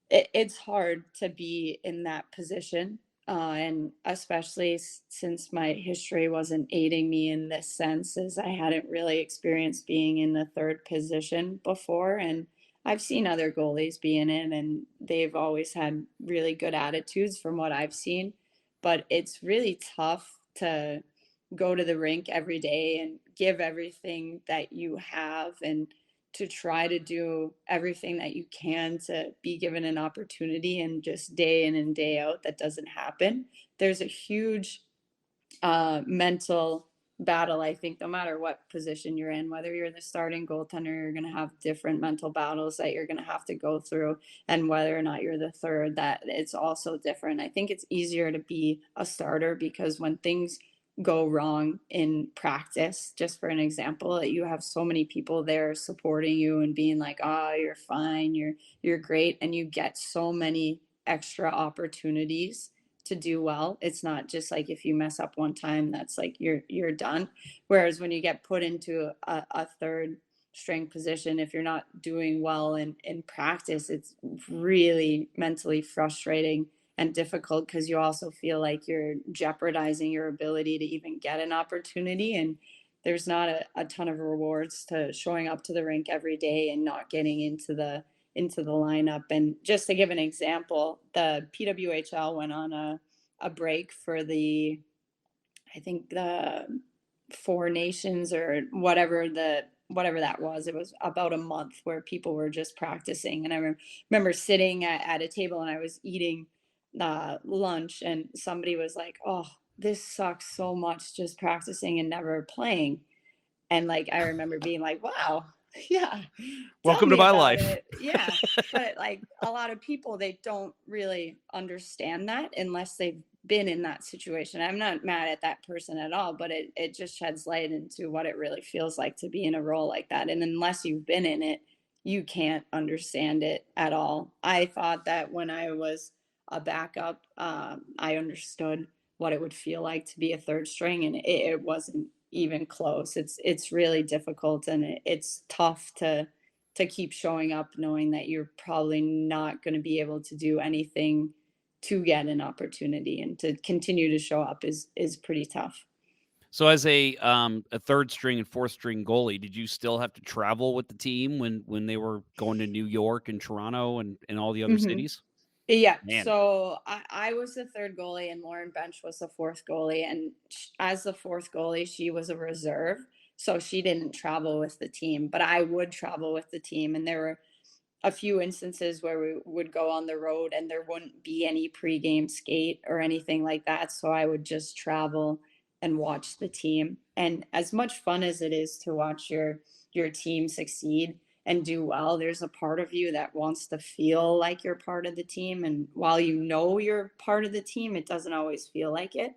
Speaker 11: it's hard to be in that position. And especially since my history wasn't aiding me in this sense, as I hadn't really experienced being in the third position before. And I've seen other goalies be in it, and they've always had really good attitudes from what I've seen. But it's really tough to go to the rink every day and give everything that you have and to try to do everything that you can to be given an opportunity, and just day in and day out that doesn't happen. There's a huge mental battle, I think, no matter what position you're in, whether you're the starting goaltender, you're going to have different mental battles that you're going to have to go through, and whether or not you're the third, that it's also different. I think it's easier to be a starter because when things go wrong in practice, just for an example, that you have so many people there supporting you and being like, oh, you're fine, you're great, and you get so many extra opportunities to do well. It's not just like if you mess up one time, that's like you're done. Whereas when you get put into a third string position, if you're not doing well in practice, it's really mentally frustrating and difficult because you also feel like you're jeopardizing your ability to even get an opportunity. And there's not a ton of rewards to showing up to the rink every day and not getting into the lineup. And just to give an example, the PWHL went on a break for I think the 4 Nations or whatever that was. It was about a month where people were just practicing. And I remember sitting at a table and I was eating lunch, and somebody was like, oh, this sucks so much, just practicing and never playing. And like I remember being like, wow, yeah,
Speaker 2: welcome to my life.
Speaker 11: Yeah. But like a lot of people, they don't really understand that unless they've been in that situation. I'm not mad at that person at all, but it just sheds light into what it really feels like to be in a role like that. And unless you've been in it, you can't understand it at all. I thought that when I was a backup, I understood what it would feel like to be a third string, and it wasn't even close. It's really difficult, and it's tough to keep showing up knowing that you're probably not going to be able to do anything to get an opportunity, and to continue to show up is pretty tough.
Speaker 2: So as a third string and fourth string goalie, did you still have to travel with the team when they were going to New York and Toronto and all the other cities?
Speaker 11: Yeah.
Speaker 2: Man.
Speaker 11: So I was the third goalie and Lauren Bench was the fourth goalie. And as the fourth goalie, she was a reserve. So she didn't travel with the team, but I would travel with the team. And there were a few instances where we would go on the road and there wouldn't be any pregame skate or anything like that. So I would just travel and watch the team. And as much fun as it is to watch your team succeed and do well, there's a part of you that wants to feel like you're part of the team. And while you know you're part of the team, it doesn't always feel like it.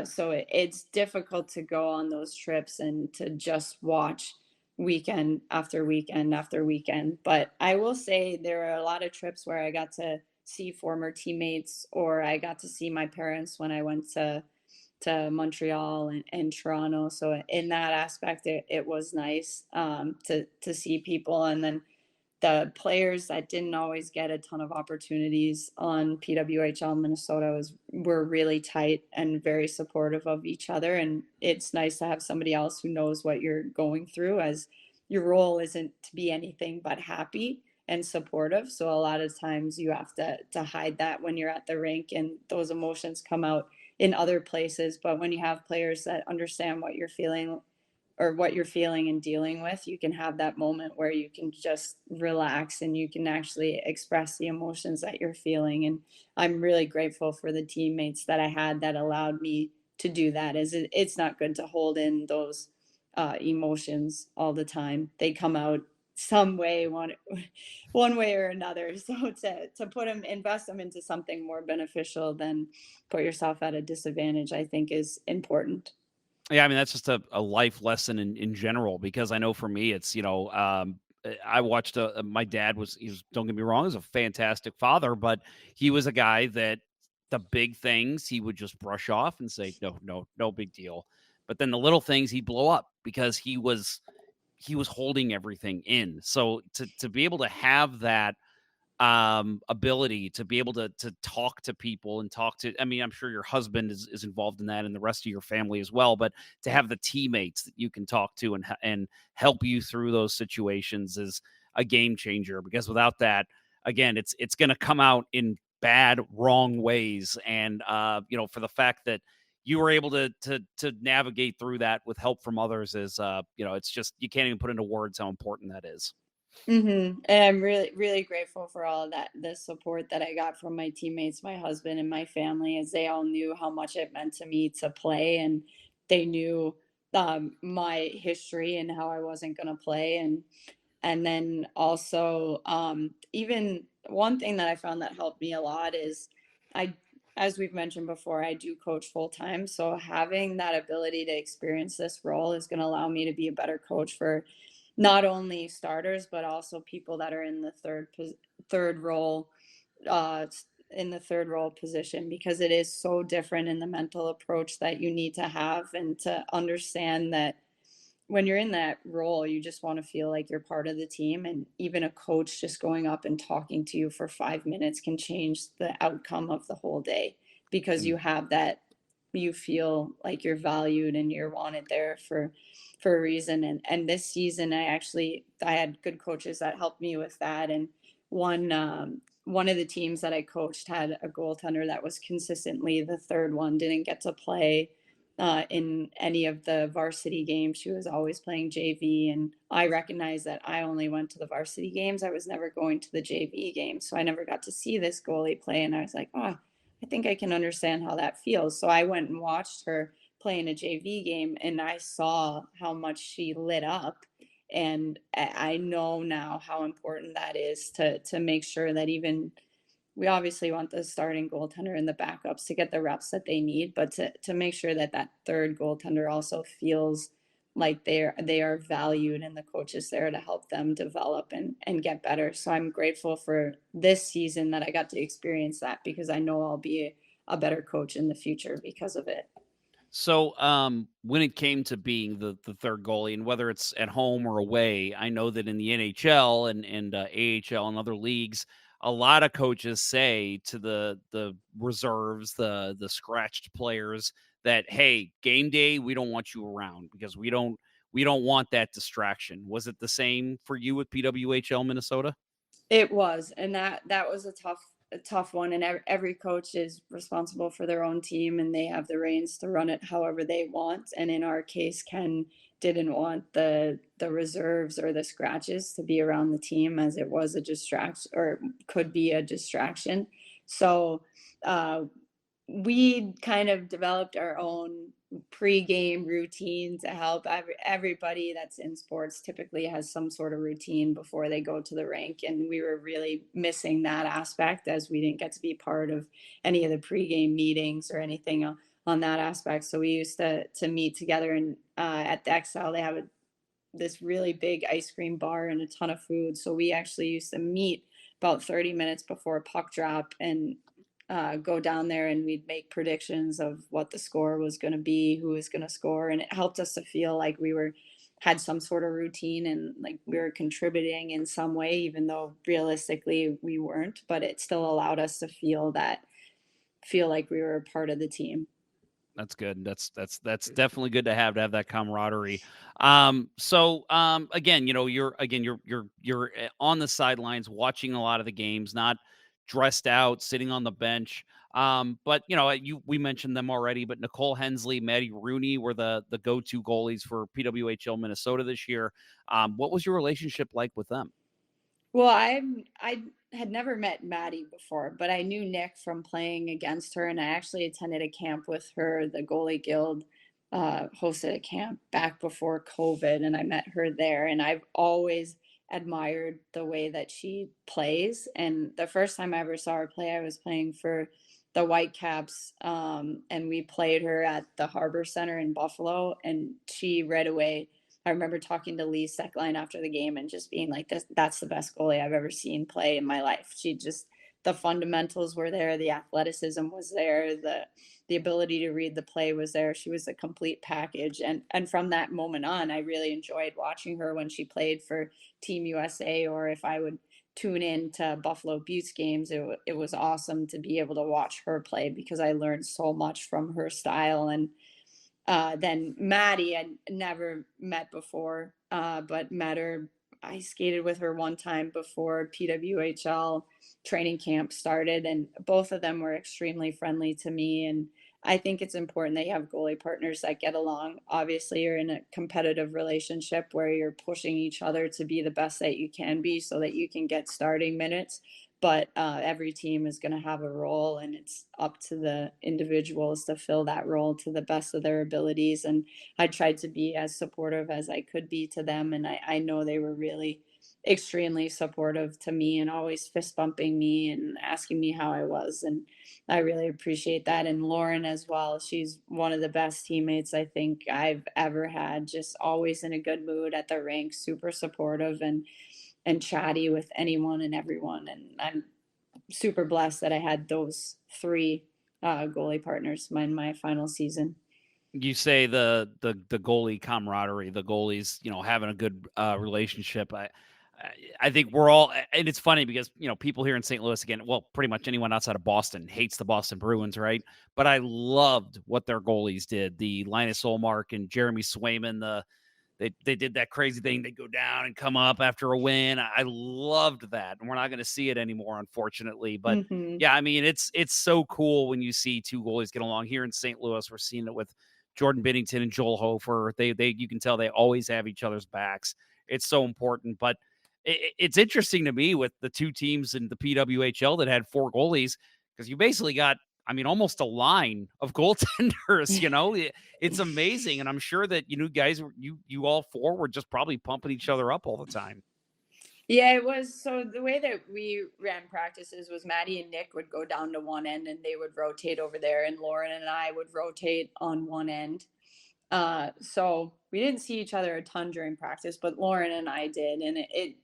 Speaker 11: So it's difficult to go on those trips and to just watch weekend after weekend after weekend. But I will say there are a lot of trips where I got to see former teammates, or I got to see my parents when I went to Montreal and Toronto. So in that aspect, it was nice to see people. And then the players that didn't always get a ton of opportunities on PWHL Minnesota were really tight and very supportive of each other. And it's nice to have somebody else who knows what you're going through, as your role isn't to be anything but happy and supportive. So a lot of times you have to hide that when you're at the rink, and those emotions come out in other places. But when you have players that understand what you're feeling or what you're feeling and dealing with, you can have that moment where you can just relax and you can actually express the emotions that you're feeling. And I'm really grateful for the teammates that I had that allowed me to do that. It's not good to hold in those emotions all the time. They come out some way, one way or another. So to put them, invest them into something more beneficial than put yourself at a disadvantage, I think is important.
Speaker 2: Yeah, I mean, that's just a life lesson in general, because I know for me, it's, I watched my dad don't get me wrong, he was a fantastic father, but he was a guy that the big things he would just brush off and say, no big deal. But then the little things he'd blow up because he was holding everything in. So to be able to have that ability to be able to talk to people and I mean, I'm sure your husband is involved in that, and the rest of your family as well, but to have the teammates that you can talk to and help you through those situations is a game changer, because without that, again, it's going to come out in bad, wrong ways. And for the fact that you were able to navigate through that with help from others is it's just, you can't even put into words how important that is.
Speaker 11: Mm-hmm. And I'm really, really grateful for all of that, the support that I got from my teammates, my husband, and my family, as they all knew how much it meant to me to play, and they knew my history and how I wasn't going to play. And then also, even one thing that I found that helped me a lot is as we've mentioned before, I do coach full time. So having that ability to experience this role is going to allow me to be a better coach for not only starters, but also people that are in the third role, uh, in the third role position, because it is so different in the mental approach that you need to have, and to understand that when you're in that role, you just want to feel like you're part of the team. And even a coach just going up and talking to you for 5 minutes can change the outcome of the whole day, because you have that, you feel like you're valued and you're wanted there for a reason. And this season, I had good coaches that helped me with that. And one of the teams that I coached had a goaltender that was consistently the third one, didn't get to play in any of the varsity games. She was always playing JV. And I recognized that I only went to the varsity games. I was never going to the JV games. So I never got to see this goalie play. And I was like, oh, I think I can understand how that feels. So I went and watched her play in a JV game, and I saw how much she lit up. And I know now how important that is to make sure that, even, we obviously want the starting goaltender and the backups to get the reps that they need, but to make sure that that third goaltender also feels like they are valued, and the coach is there to help them develop and get better. So I'm grateful for this season that I got to experience that, because I know I'll be a better coach in the future because of it.
Speaker 2: So when it came to being the third goalie, and whether it's at home or away, I know that in the NHL and AHL and other leagues, a lot of coaches say to the reserves, the scratched players, that, hey, game day, we don't want you around, because we don't want that distraction. Was it the same for you with PWHL Minnesota?
Speaker 11: It was, and that was a tough one. And every coach is responsible for their own team, and they have the reins to run it however they want. And in our case, Ken didn't want the reserves or the scratches to be around the team, as it was a distraction, or could be a distraction. So we kind of developed our own pre-game routine to help. Everybody that's in sports typically has some sort of routine before they go to the rink, and we were really missing that aspect, as we didn't get to be part of any of the pre-game meetings or anything on that aspect. So we used to meet together, and at the XL they have this really big ice cream bar and a ton of food. So we actually used to meet about 30 minutes before puck drop and go down there, and we'd make predictions of what the score was going to be, who was going to score, and it helped us to feel like we had some sort of routine and like we were contributing in some way, even though realistically we weren't. But it still allowed us to feel like we were a part of the team.
Speaker 2: That's good. That's definitely good to have that camaraderie. Again, you're on the sidelines watching a lot of the games, not dressed out, sitting on the bench. But we mentioned them already, but Nicole Hensley, Maddie Rooney were the go-to goalies for PWHL Minnesota this year. What was your relationship like with them?
Speaker 11: Well, I had never met Maddie before, but I knew Nick from playing against her, and I actually attended a camp with her. The Goalie Guild hosted a camp back before COVID, and I met her there, and I've always admired the way that she plays. And the first time I ever saw her play, I was playing for the Whitecaps, and we played her at the Harbor Center in Buffalo, and she right away, I remember talking to Lee Steckline after the game and just being like, that's the best goalie I've ever seen play in my life. The fundamentals were there. The athleticism was there. The ability to read the play was there. She was a complete package. And from that moment on, I really enjoyed watching her when she played for Team USA, or if I would tune in to Buffalo Buttes games, it was awesome to be able to watch her play because I learned so much from her style. And then Maddie, I'd never met before, but met her. I skated with her one time before PWHL training camp started, and both of them were extremely friendly to me. And I think it's important that you have goalie partners that get along. Obviously, you're in a competitive relationship where you're pushing each other to be the best that you can be so that you can get starting minutes. But every team is going to have a role, and it's up to the individuals to fill that role to the best of their abilities. And I tried to be as supportive as I could be to them. And I know they were really extremely supportive to me and always fist bumping me and asking me how I was. And I really appreciate that. And Lauren as well. She's one of the best teammates I think I've ever had, just always in a good mood at the rink, super supportive and chatty with anyone and everyone. And I'm super blessed that I had those three goalie partners in my final season.
Speaker 2: You say the goalie camaraderie, the goalies, having a good relationship. I think we're all, and it's funny because, people here in St. Louis, again, well, pretty much anyone outside of Boston hates the Boston Bruins, right? But I loved what their goalies did. The Linus Olmark and Jeremy Swayman, they did that crazy thing. They go down and come up after a win. I loved that. And we're not going to see it anymore, unfortunately. But yeah, I mean, it's so cool when you see two goalies get along. Here in St. Louis, we're seeing it with Jordan Binnington and Joel Hofer. You can tell they always have each other's backs. It's so important. But it's interesting to me with the two teams in the PWHL that had four goalies, because you basically got, almost a line of goaltenders, it's amazing. And I'm sure that, guys, you all four were just probably pumping each other up all the time.
Speaker 11: Yeah, it was. So the way that we ran practices was Maddie and Nick would go down to one end and they would rotate over there, and Lauren and I would rotate on one end. So we didn't see each other a ton during practice, but Lauren and I did. And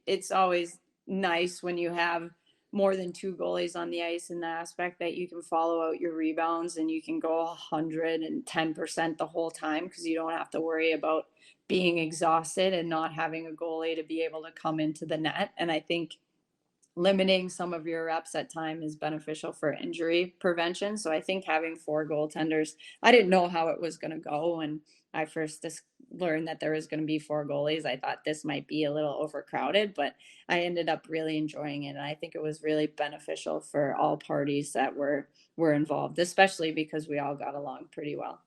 Speaker 11: it's always nice when you have more than two goalies on the ice, in the aspect that you can follow out your rebounds and you can go 110% the whole time, because you don't have to worry about being exhausted and not having a goalie to be able to come into the net. And I think limiting some of your reps at time is beneficial for injury prevention. So I think having four goaltenders, I didn't know how it was going to go when I first learned that there was going to be four goalies. I thought this might be a little overcrowded, but I ended up really enjoying it. And I think it was really beneficial for all parties that were involved, especially because we all got along pretty well.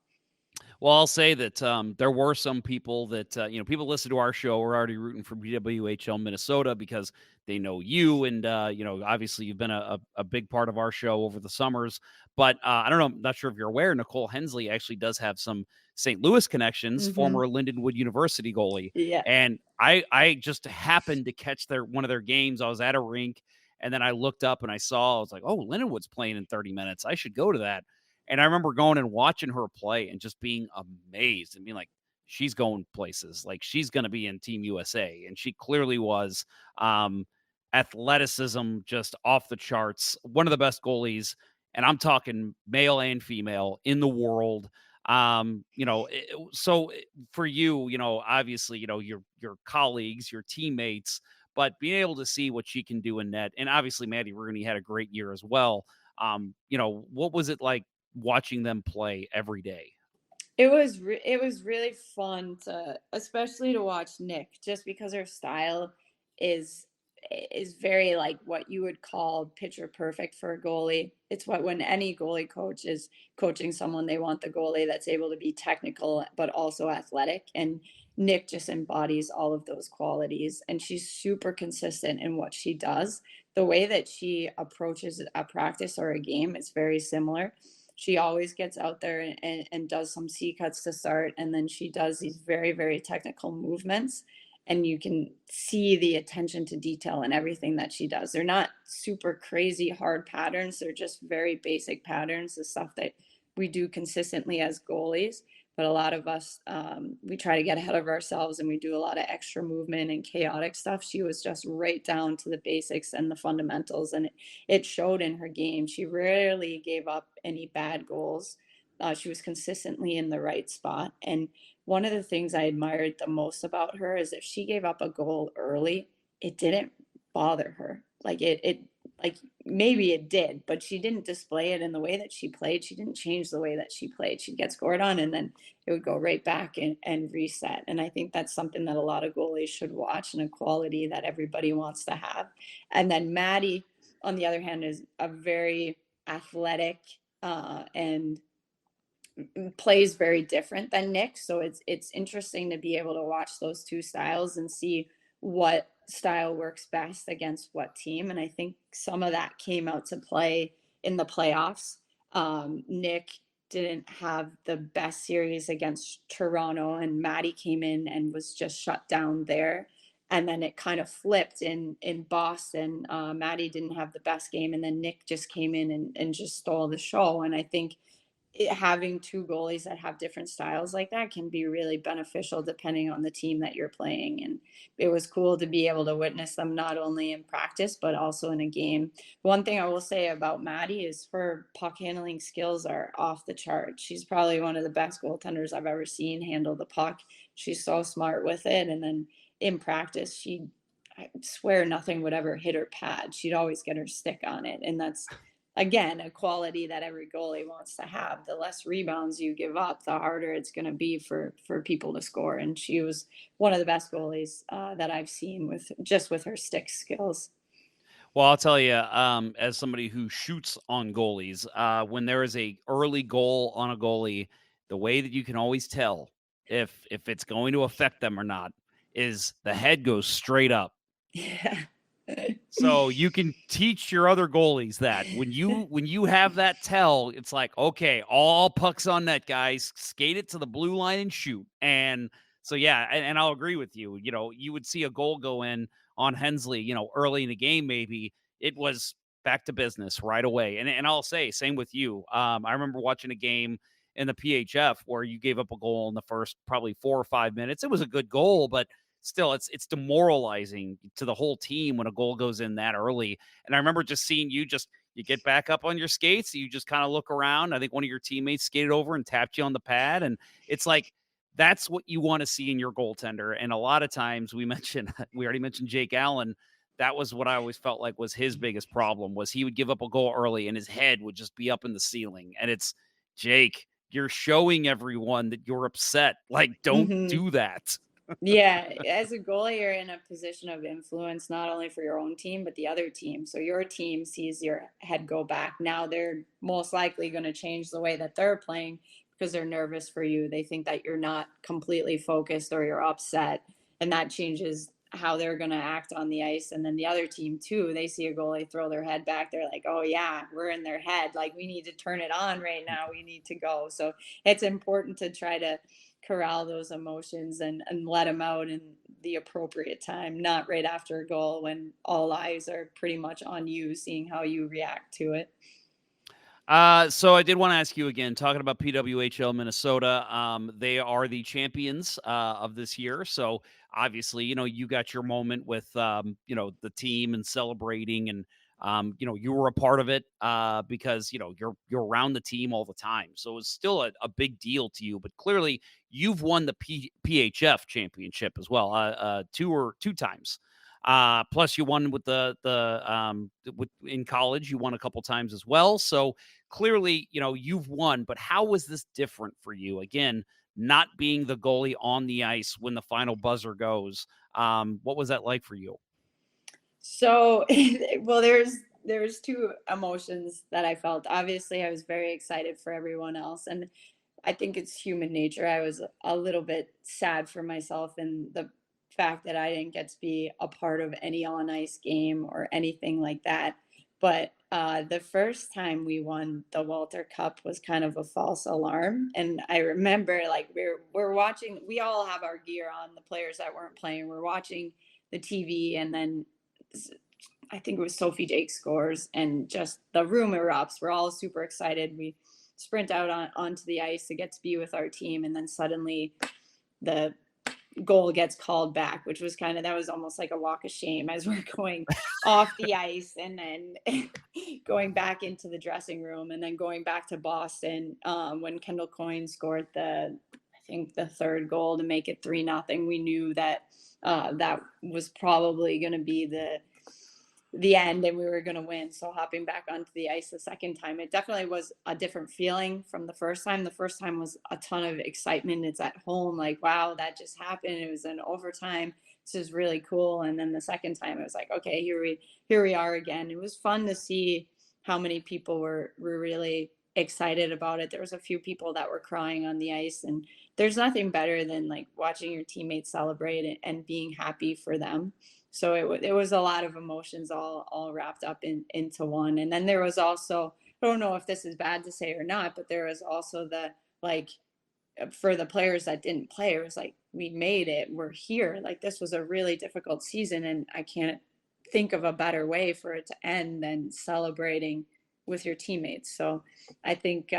Speaker 2: Well, I'll say that there were some people that, people listen to our show are already rooting for PWHL Minnesota because they know you. And, obviously you've been a big part of our show over the summers. But I don't know, I'm not sure if you're aware, Nicole Hensley actually does have some St. Louis connections, former Lindenwood University goalie.
Speaker 11: Yeah.
Speaker 2: And I just happened to catch one of their games. I was at a rink, and then I looked up and I was like, oh, Lindenwood's playing in 30 minutes. I should go to that. And I remember going and watching her play and just being amazed and being like, she's going places. Like, she's going to be in Team USA. And she clearly was. Athleticism just off the charts. One of the best goalies, and I'm talking male and female, in the world. So for you, obviously, your colleagues, your teammates, but being able to see what she can do in net, and obviously Maddie Rooney had a great year as well. What was it like watching them play every day?
Speaker 11: It was really fun to, especially to watch Nick, just because her style is very like what you would call picture perfect for a goalie. It's what, when any goalie coach is coaching someone, they want the goalie that's able to be technical but also athletic. And Nick just embodies all of those qualities, and she's super consistent in what she does. The way that she approaches a practice or a game is very similar. She always gets out there and does some C cuts to start, and then she does these very, very technical movements, and you can see the attention to detail in everything that she does. They're not super crazy hard patterns. They're just very basic patterns, the stuff that we do consistently as goalies. But a lot of us, we try to get ahead of ourselves, and we do a lot of extra movement and chaotic stuff. She was just right down to the basics and the fundamentals, and it showed in her game. She rarely gave up any bad goals. She was consistently in the right spot. And one of the things I admired the most about her is if she gave up a goal early, it didn't bother her. Like like maybe it did, but she didn't display it in the way that she played. She didn't change the way that she played. She'd get scored on, and then it would go right back and reset. And I think that's something that a lot of goalies should watch, and a quality that everybody wants to have. And then Maddie, on the other hand, is a very athletic and plays very different than Nick. So it's interesting to be able to watch those two styles and see what style works best against what team. And I think some of that came out to play in the playoffs. Nick didn't have the best series against Toronto, and Maddie came in and was just shut down there. And then it kind of flipped in Boston. Maddie didn't have the best game, and then Nick just came in and just stole the show. And I think having two goalies that have different styles like that can be really beneficial depending on the team that you're playing. And it was cool to be able to witness them not only in practice but also in a game. One thing I will say about Maddie is her puck handling skills are off the chart. She's probably one of the best goaltenders I've ever seen handle the puck. She's so smart with it. And then in practice, I swear nothing would ever hit her pad. She'd always get her stick on it. And that's, again, a quality that every goalie wants to have. The less rebounds you give up, the harder it's going to be for people to score. And she was one of the best goalies that I've seen with her stick skills.
Speaker 2: Well, I'll tell you, as somebody who shoots on goalies, when there is a early goal on a goalie, the way that you can always tell if it's going to affect them or not is the head goes straight up.
Speaker 11: Yeah.
Speaker 2: So you can teach your other goalies that when you have that tell, it's like, okay, all pucks on net, guys, skate it to the blue line and shoot. And so, yeah, and I'll agree with you. You would see a goal go in on Hensley, early in the game, maybe it was back to business right away. And I'll say, same with you. I remember watching a game in the PHF where you gave up a goal in the first probably 4 or 5 minutes. It was a good goal, but still, it's demoralizing to the whole team when a goal goes in that early. And I remember just seeing you get back up on your skates. You just kind of look around. I think one of your teammates skated over and tapped you on the pad. And it's like, that's what you want to see in your goaltender. And a lot of times we already mentioned Jake Allen. That was what I always felt like was his biggest problem, was he would give up a goal early and his head would just be up in the ceiling. And it's, Jake, you're showing everyone that you're upset. Like, don't do that.
Speaker 11: Yeah, as a goalie, you're in a position of influence, not only for your own team, but the other team. So your team sees your head go back. Now they're most likely going to change the way that they're playing because they're nervous for you. They think that you're not completely focused or you're upset, and that changes how they're going to act on the ice. And then the other team too, they see a goalie throw their head back. They're like, oh yeah, we're in their head. Like, we need to turn it on right now. We need to go. So it's important to try to corral those emotions and let them out in the appropriate time, not right after a goal when all eyes are pretty much on you, seeing how you react to it.
Speaker 2: So I did want to ask you again, talking about PWHL Minnesota. They are the champions of this year. So obviously, you got your moment with, the team and celebrating, and you were a part of it because you're around the team all the time. So it's still a big deal to you. But clearly, you've won the PHF championship as well, two times. Plus, you won with in college. You won a couple times as well. So clearly, you've won, but how was this different for you? Again, not being the goalie on the ice when the final buzzer goes. What was that like for you?
Speaker 11: So, well, there's two emotions that I felt. Obviously, I was very excited for everyone else, and I think it's human nature. I was a little bit sad for myself and the fact that I didn't get to be a part of any on ice game or anything like that. But the first time we won the Walter Cup was kind of a false alarm. And I remember like we're watching, we all have our gear on, the players that weren't playing. We're watching the TV, and then I think it was Sophie Jake scores, and just the room erupts. We're all super excited. We sprint out onto the ice to get to be with our team, and then suddenly the goal gets called back, which was that was almost like a walk of shame as we're going off the ice, and then going back into the dressing room, and then going back to Boston when Kendall Coyne scored I think the third goal to make it 3-0. We knew that that was probably going to be the end, and we were going to win. So hopping back onto the ice the second time, it definitely was a different feeling from the first time. The first time was a ton of excitement. It's at home, like, wow, that just happened. It was an overtime. This is really cool. And then the second time it was like, okay, here we are again. It was fun to see how many people were really excited about it. There was a few people that were crying on the ice, and there's nothing better than like watching your teammates celebrate and being happy for them. So it was a lot of emotions all wrapped up into one. And then there was also, I don't know if this is bad to say or not, but there was also the, like, for the players that didn't play, it was like, we made it, we're here. Like, this was a really difficult season, and I can't think of a better way for it to end than celebrating with your teammates. So I think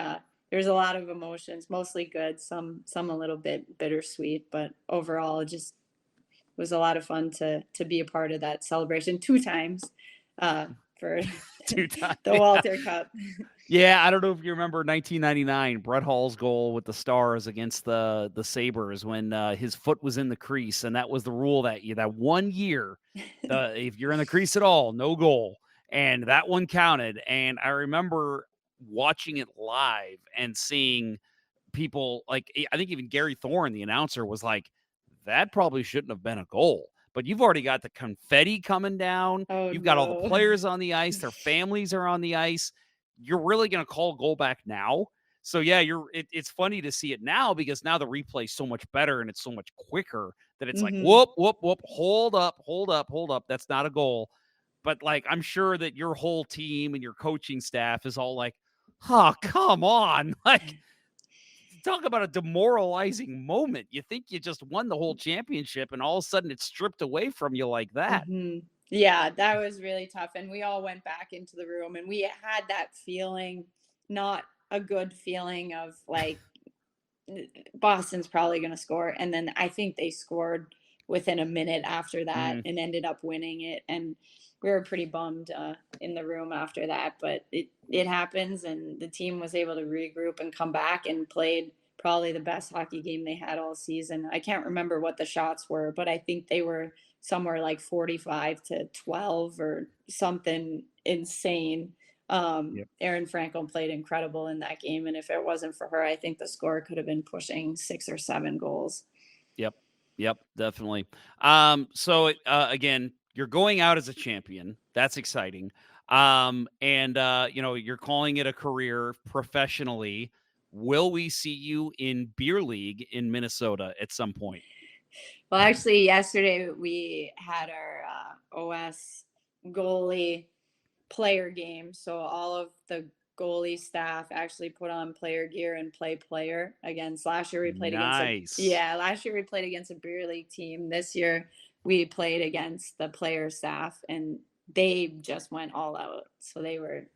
Speaker 11: there's a lot of emotions, mostly good, some a little bit bittersweet, but overall just was a lot of fun to be a part of that celebration 2 times for
Speaker 2: 2 times.
Speaker 11: the Walter Cup.
Speaker 2: Yeah, I don't know if you remember 1999, Brett Hall's goal with the Stars against the Sabres when his foot was in the crease, and that was the rule that 1 year, if you're in the crease at all, no goal, and that one counted. And I remember watching it live and seeing people, like, I think even Gary Thorne, the announcer, was like, that probably shouldn't have been a goal. But you've already got the confetti coming down. You've got all the players on the ice. Their families are on the ice. You're really going to call goal back now. So, yeah, it's funny to see it now, because now the replay is so much better and it's so much quicker that it's like, whoop, whoop, whoop, hold up. That's not a goal. But, like, I'm sure that your whole team and your coaching staff is all like, oh, come on. Like, talk about a demoralizing moment. You think you just won the whole championship, and all of a sudden it's stripped away from you like that.
Speaker 11: Mm-hmm. Yeah, that was really tough. And we all went back into the room, and we had that feeling, not a good feeling of like, Boston's probably going to score. And then I think they scored within a minute after that and ended up winning it. And we were pretty bummed in the room after that, but it happens. And the team was able to regroup and come back and played probably the best hockey game they had all season. I can't remember what the shots were, but I think they were somewhere like 45-12 or something insane. Erin Frankel played incredible in that game, and if it wasn't for her, I think the score could have been pushing 6 or 7 goals.
Speaker 2: Yep, definitely. So again, you're going out as a champion. That's exciting. And you're calling it a career professionally. Will we see you in beer league in Minnesota at some point?
Speaker 11: Well, actually, yesterday we had our OS goalie player game. So all of the goalie staff actually put on player gear and play player against. Last year we played against last year we played against a beer league team. This year we played against the player staff, and they just went all out. So they were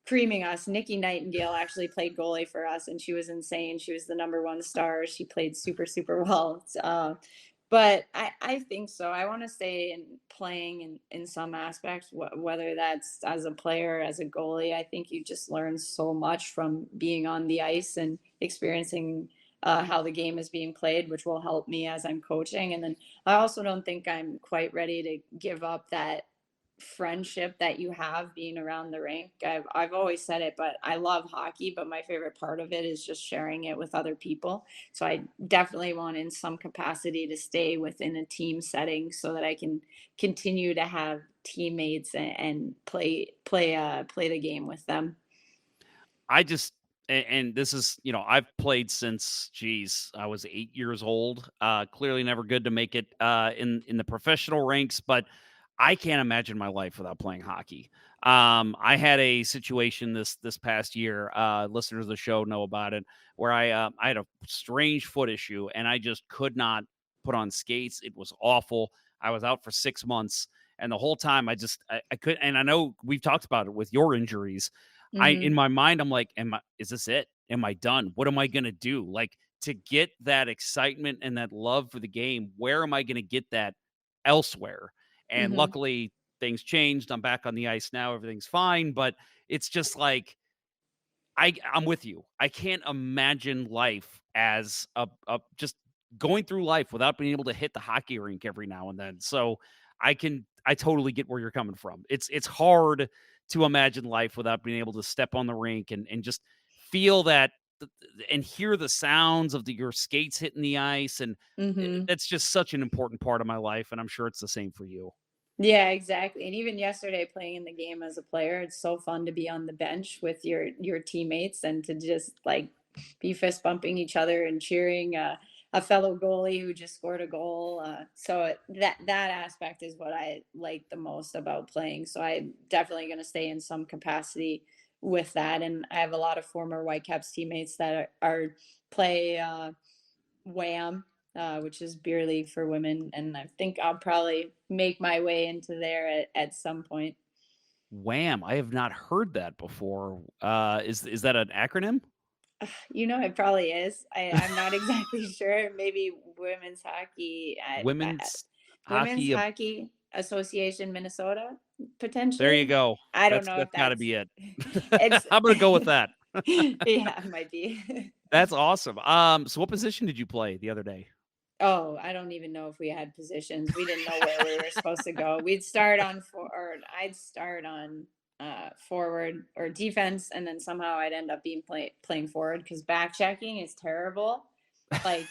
Speaker 11: creaming us. Nikki Nightingale actually played goalie for us, and she was insane. She was the #1 star. She played super, super well. But I think so. I want to stay playing in some aspects, whether that's as a player, as a goalie. I think you just learn so much from being on the ice and experiencing how the game is being played, which will help me as I'm coaching. And then I also don't think I'm quite ready to give up that friendship that you have being around the rink. I've always said it, but I love hockey, but my favorite part of it is just sharing it with other people. So I definitely want in some capacity to stay within a team setting so that I can continue to have teammates and play the game with them.
Speaker 2: I just, and this is, I've played since, I was 8 years old. Clearly never good to make it in the professional ranks, but I can't imagine my life without playing hockey. I had a situation this past year. Listeners of the show know about it, where I had a strange foot issue, and I just could not put on skates. It was awful. I was out for 6 months, and the whole time I couldn't. And I know we've talked about it with your injuries. In my mind, I'm like, is this it? Am I done? What am I going to do? Like, to get that excitement and that love for the game, where am I going to get that elsewhere? And luckily things changed. I'm back on the ice now. Everything's fine. But it's just like, I'm with you. I can't imagine life as a just going through life without being able to hit the hockey rink every now and then. So I totally get where you're coming from. It's hard to imagine life without being able to step on the rink and just feel that and hear the sounds of your skates hitting the ice. And that's just such an important part of my life. And I'm sure it's the same for you.
Speaker 11: Yeah, exactly. And even yesterday playing in the game as a player, it's so fun to be on the bench with your teammates and to just like be fist bumping each other and cheering a fellow goalie who just scored a goal. So that aspect is what I like the most about playing. So I'm definitely going to stay in some capacity with that. And I have a lot of former Whitecaps teammates that are play WHAM, which is beer league for women. And I think I'll probably make my way into there at some point.
Speaker 2: WHAM. I have not heard that before. Is that an acronym?
Speaker 11: It probably is. I'm not exactly sure. Maybe women's hockey.
Speaker 2: Women's
Speaker 11: Hockey Association Minnesota, potentially.
Speaker 2: There you go.
Speaker 11: I don't know if
Speaker 2: that's got to be it.
Speaker 11: It's,
Speaker 2: I'm going to go with that.
Speaker 11: Yeah, it might be.
Speaker 2: That's awesome. So what position did you play the other day?
Speaker 11: Oh, I don't even know if we had positions. We didn't know where we were supposed to go. I'd start on forward or defense, and then somehow I'd end up being playing forward because back checking is terrible. Like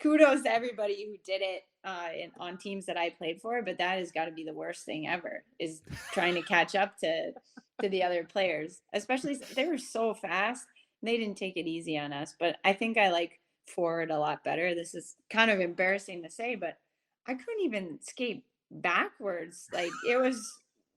Speaker 11: kudos to everybody who did it on teams that I played for, but that has got to be the worst thing ever, is trying to catch up to the other players. Especially they were so fast. They didn't take it easy on us, but I think I like forward a lot better. This is kind of embarrassing to say, but I couldn't even skate backwards. Like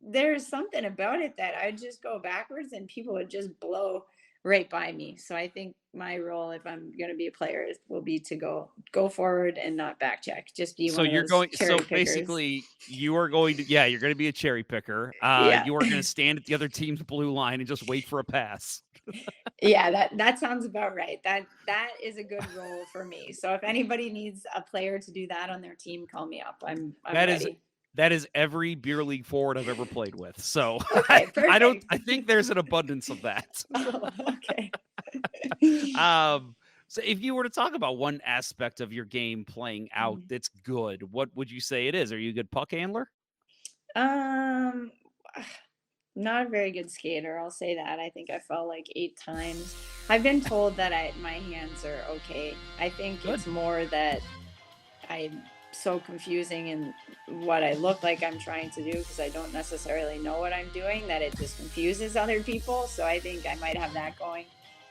Speaker 11: there's something about it that I'd just go backwards and people would just blow right by me. So I think my role, if I'm going to be a player, will be to go forward and not back check. Just be one of those cherry pickers.
Speaker 2: Basically you are going to, you're going to be a cherry picker. You are going to stand at the other team's blue line and just wait for a pass.
Speaker 11: Yeah, that sounds about right. That is a good role for me. So if anybody needs a player to do that on their team, call me up. I'm ready.
Speaker 2: That is every beer league forward I've ever played with. So
Speaker 11: okay,
Speaker 2: I think there's an abundance of that.
Speaker 11: Oh, okay.
Speaker 2: So if you were to talk about one aspect of your game playing out that's good, what would you say it is? Are you a good puck handler?
Speaker 11: Not a very good skater, I'll say that. I think I fell like 8 times. I've been told that my hands are okay. I think It's more that I'm so confusing in what I look like I'm trying to do because I don't necessarily know what I'm doing, that it just confuses other people. So I think I might have that going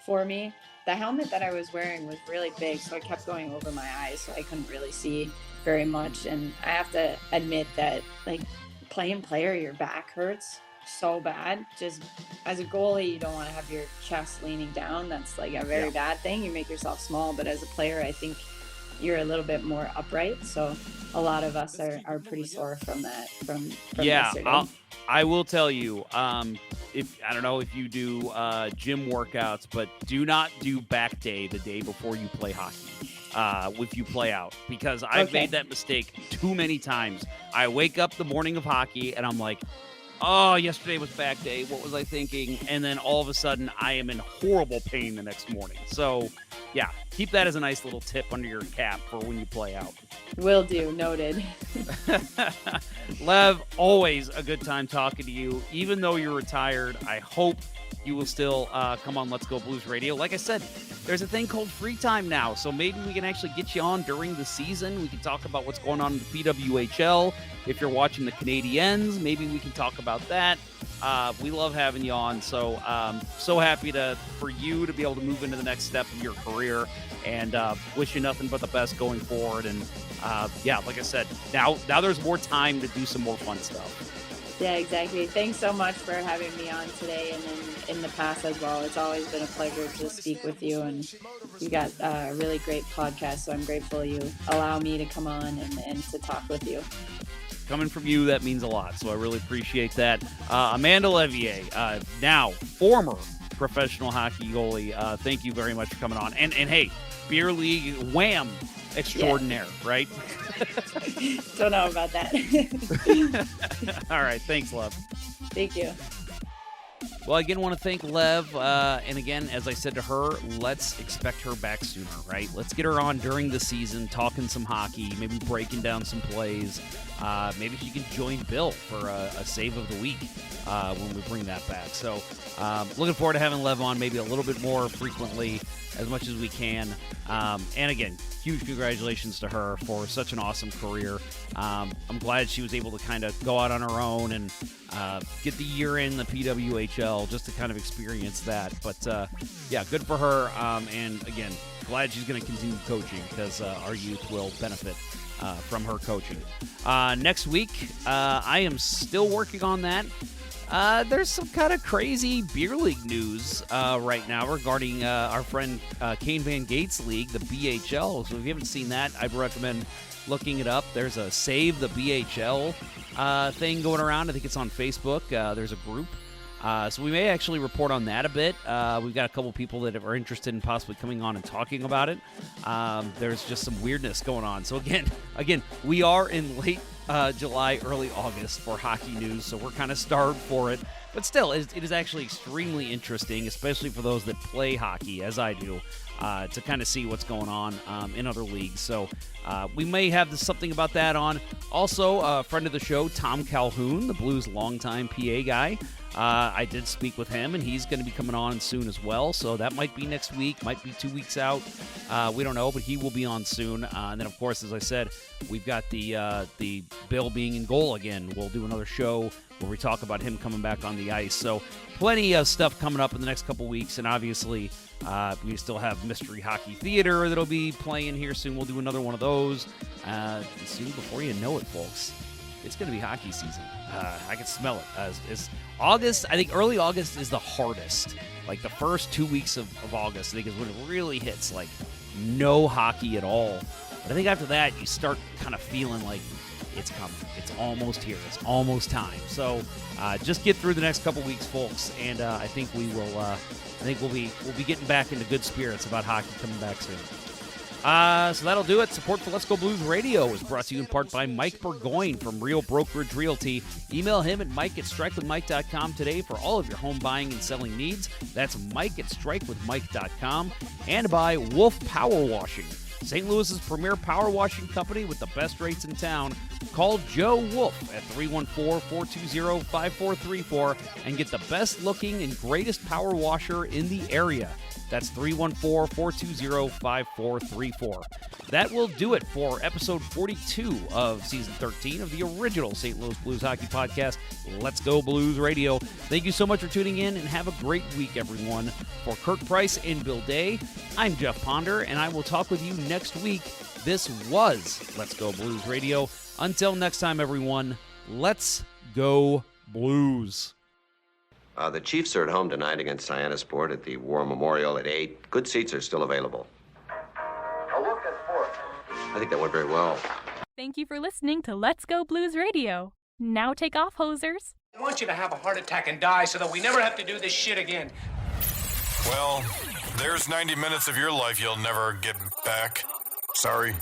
Speaker 11: for me. The helmet that I was wearing was really big, so it kept going over my eyes, so I couldn't really see very much. And I have to admit that, like, playing player, your back hurts so bad. Just as a goalie, you don't want to have your chest leaning down. That's like a very bad thing. You make yourself small. But as a player, I think you're a little bit more upright. So a lot of us are pretty sore from that, from yesterday.
Speaker 2: I will tell you, if I don't know if you do gym workouts, but do not do back day the day before you play hockey. If you play out, because I've made that mistake too many times. I wake up the morning of hockey and I'm like, oh, yesterday was back day. What was I thinking? And then all of a sudden I am in horrible pain the next morning. So yeah, keep that as a nice little tip under your cap for when you play out.
Speaker 11: Will do. Noted.
Speaker 2: Lev, always a good time talking to you. Even though you're retired, I hope you will still come on Let's Go Blues Radio. Like I said, there's a thing called free time now, so maybe we can actually get you on during the season. We can talk about what's going on in the PWHL. If you're watching the Canadiens, maybe we can talk about that. We love having you on, so so happy for you to be able to move into the next step of your career, and wish you nothing but the best going forward. And yeah, like I said, now there's more time to do some more fun stuff.
Speaker 11: Yeah, exactly. Thanks so much for having me on today and in the past as well. It's always been a pleasure to speak with you, and you got a really great podcast, so I'm grateful you allow me to come on and to talk with you.
Speaker 2: Coming from you, that means a lot, so I really appreciate that. Amanda Leveille, now former professional hockey goalie, thank you very much for coming on. And hey, beer league wham extraordinaire, right?
Speaker 11: Don't know about that.
Speaker 2: All right, thanks, Lev.
Speaker 11: Thank you.
Speaker 2: Well, I again want to thank Lev, and again, as I said to her, let's expect her back sooner, right? Let's get her on during the season, talking some hockey, maybe breaking down some plays. Maybe she can join Bill for a save of the week when we bring that back. So looking forward to having Lev on maybe a little bit more frequently, as much as we can. And again, huge congratulations to her for such an awesome career. I'm glad she was able to kind of go out on her own and get the year in the PWHL just to kind of experience that. But yeah, good for her. And again, glad she's going to continue coaching, because our youth will benefit from her coaching. Next week, I am still working on that. There's some kind of crazy beer league news right now regarding our friend Kane Van Gates League, the BHL. So if you haven't seen that, I'd recommend looking it up. There's a Save the BHL thing going around. I think it's on Facebook. There's a group. So we may actually report on that a bit. We've got a couple people that are interested in possibly coming on and talking about it. There's just some weirdness going on. So again, we are in late July, early August for hockey news, so we're kind of starved for it. But still, it is actually extremely interesting, especially for those that play hockey, as I do, to kind of see what's going on in other leagues. So we may have something about that on. Also, a friend of the show, Tom Calhoun, the Blues longtime PA guy. I did speak with him, and he's going to be coming on soon as well. So that might be next week, might be 2 weeks out. We don't know, but he will be on soon. And then, of course, as I said, we've got the Bill being in goal again. We'll do another show where we talk about him coming back on the ice. So plenty of stuff coming up in the next couple weeks. And obviously, we still have Mystery Hockey Theater that'll be playing here soon. We'll do another one of those soon. Before you know it, folks, it's going to be hockey season. I can smell it. It's August. I think early August is the hardest. Like the first 2 weeks of August, I think, is when it really hits, like no hockey at all. But I think after that, you start kind of feeling like it's coming. It's almost here. It's almost time. So just get through the next couple weeks, folks, and I think we will. I think we'll be getting back into good spirits about hockey coming back soon. So that'll do it. Support for Let's Go Blues Radio is brought to you in part by Mike Burgoyne from Real Brokerage Realty. Email him at mike@strikewithmike.com today for all of your home buying and selling needs. That's mike@strikewithmike.com. And by Wolf Power Washing, St. Louis's premier power washing company with the best rates in town. Call Joe Wolf at 314-420-5434 and get the best looking and greatest power washer in the area. That's 314-420-5434. That will do it for episode 42 of season 13 of the original St. Louis Blues Hockey Podcast, Let's Go Blues Radio. Thank you so much for tuning in, and have a great week, everyone. For Kirk Price and Bill Day, I'm Jeff Ponder, and I will talk with you next week. This was Let's Go Blues Radio. Until next time, everyone, let's go Blues.
Speaker 3: The Chiefs are at home tonight against Cyanosport at the War Memorial at 8. Good seats are still available.
Speaker 22: A look at sports.
Speaker 3: I think that went very well.
Speaker 4: Thank you for listening to Let's Go Blues Radio. Now take off, hosers.
Speaker 22: I want you to have a heart attack and die so that we never have to do this shit again.
Speaker 23: Well, there's 90 minutes of your life you'll never get back. Sorry.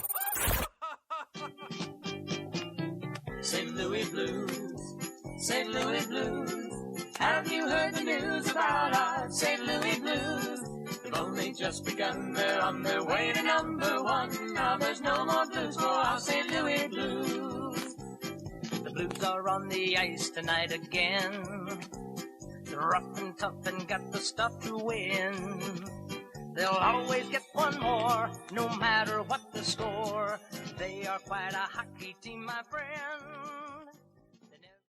Speaker 24: St. Louis Blues, St. Louis Blues. Have you heard the news about our St. Louis Blues? They've only just begun, they're on their way to #1. Now there's no more blues for our St. Louis Blues. The Blues are on the ice tonight again. They're rough and tough and got the stuff to win. They'll always get one more, no matter what the score. They are quite a hockey team, my friend.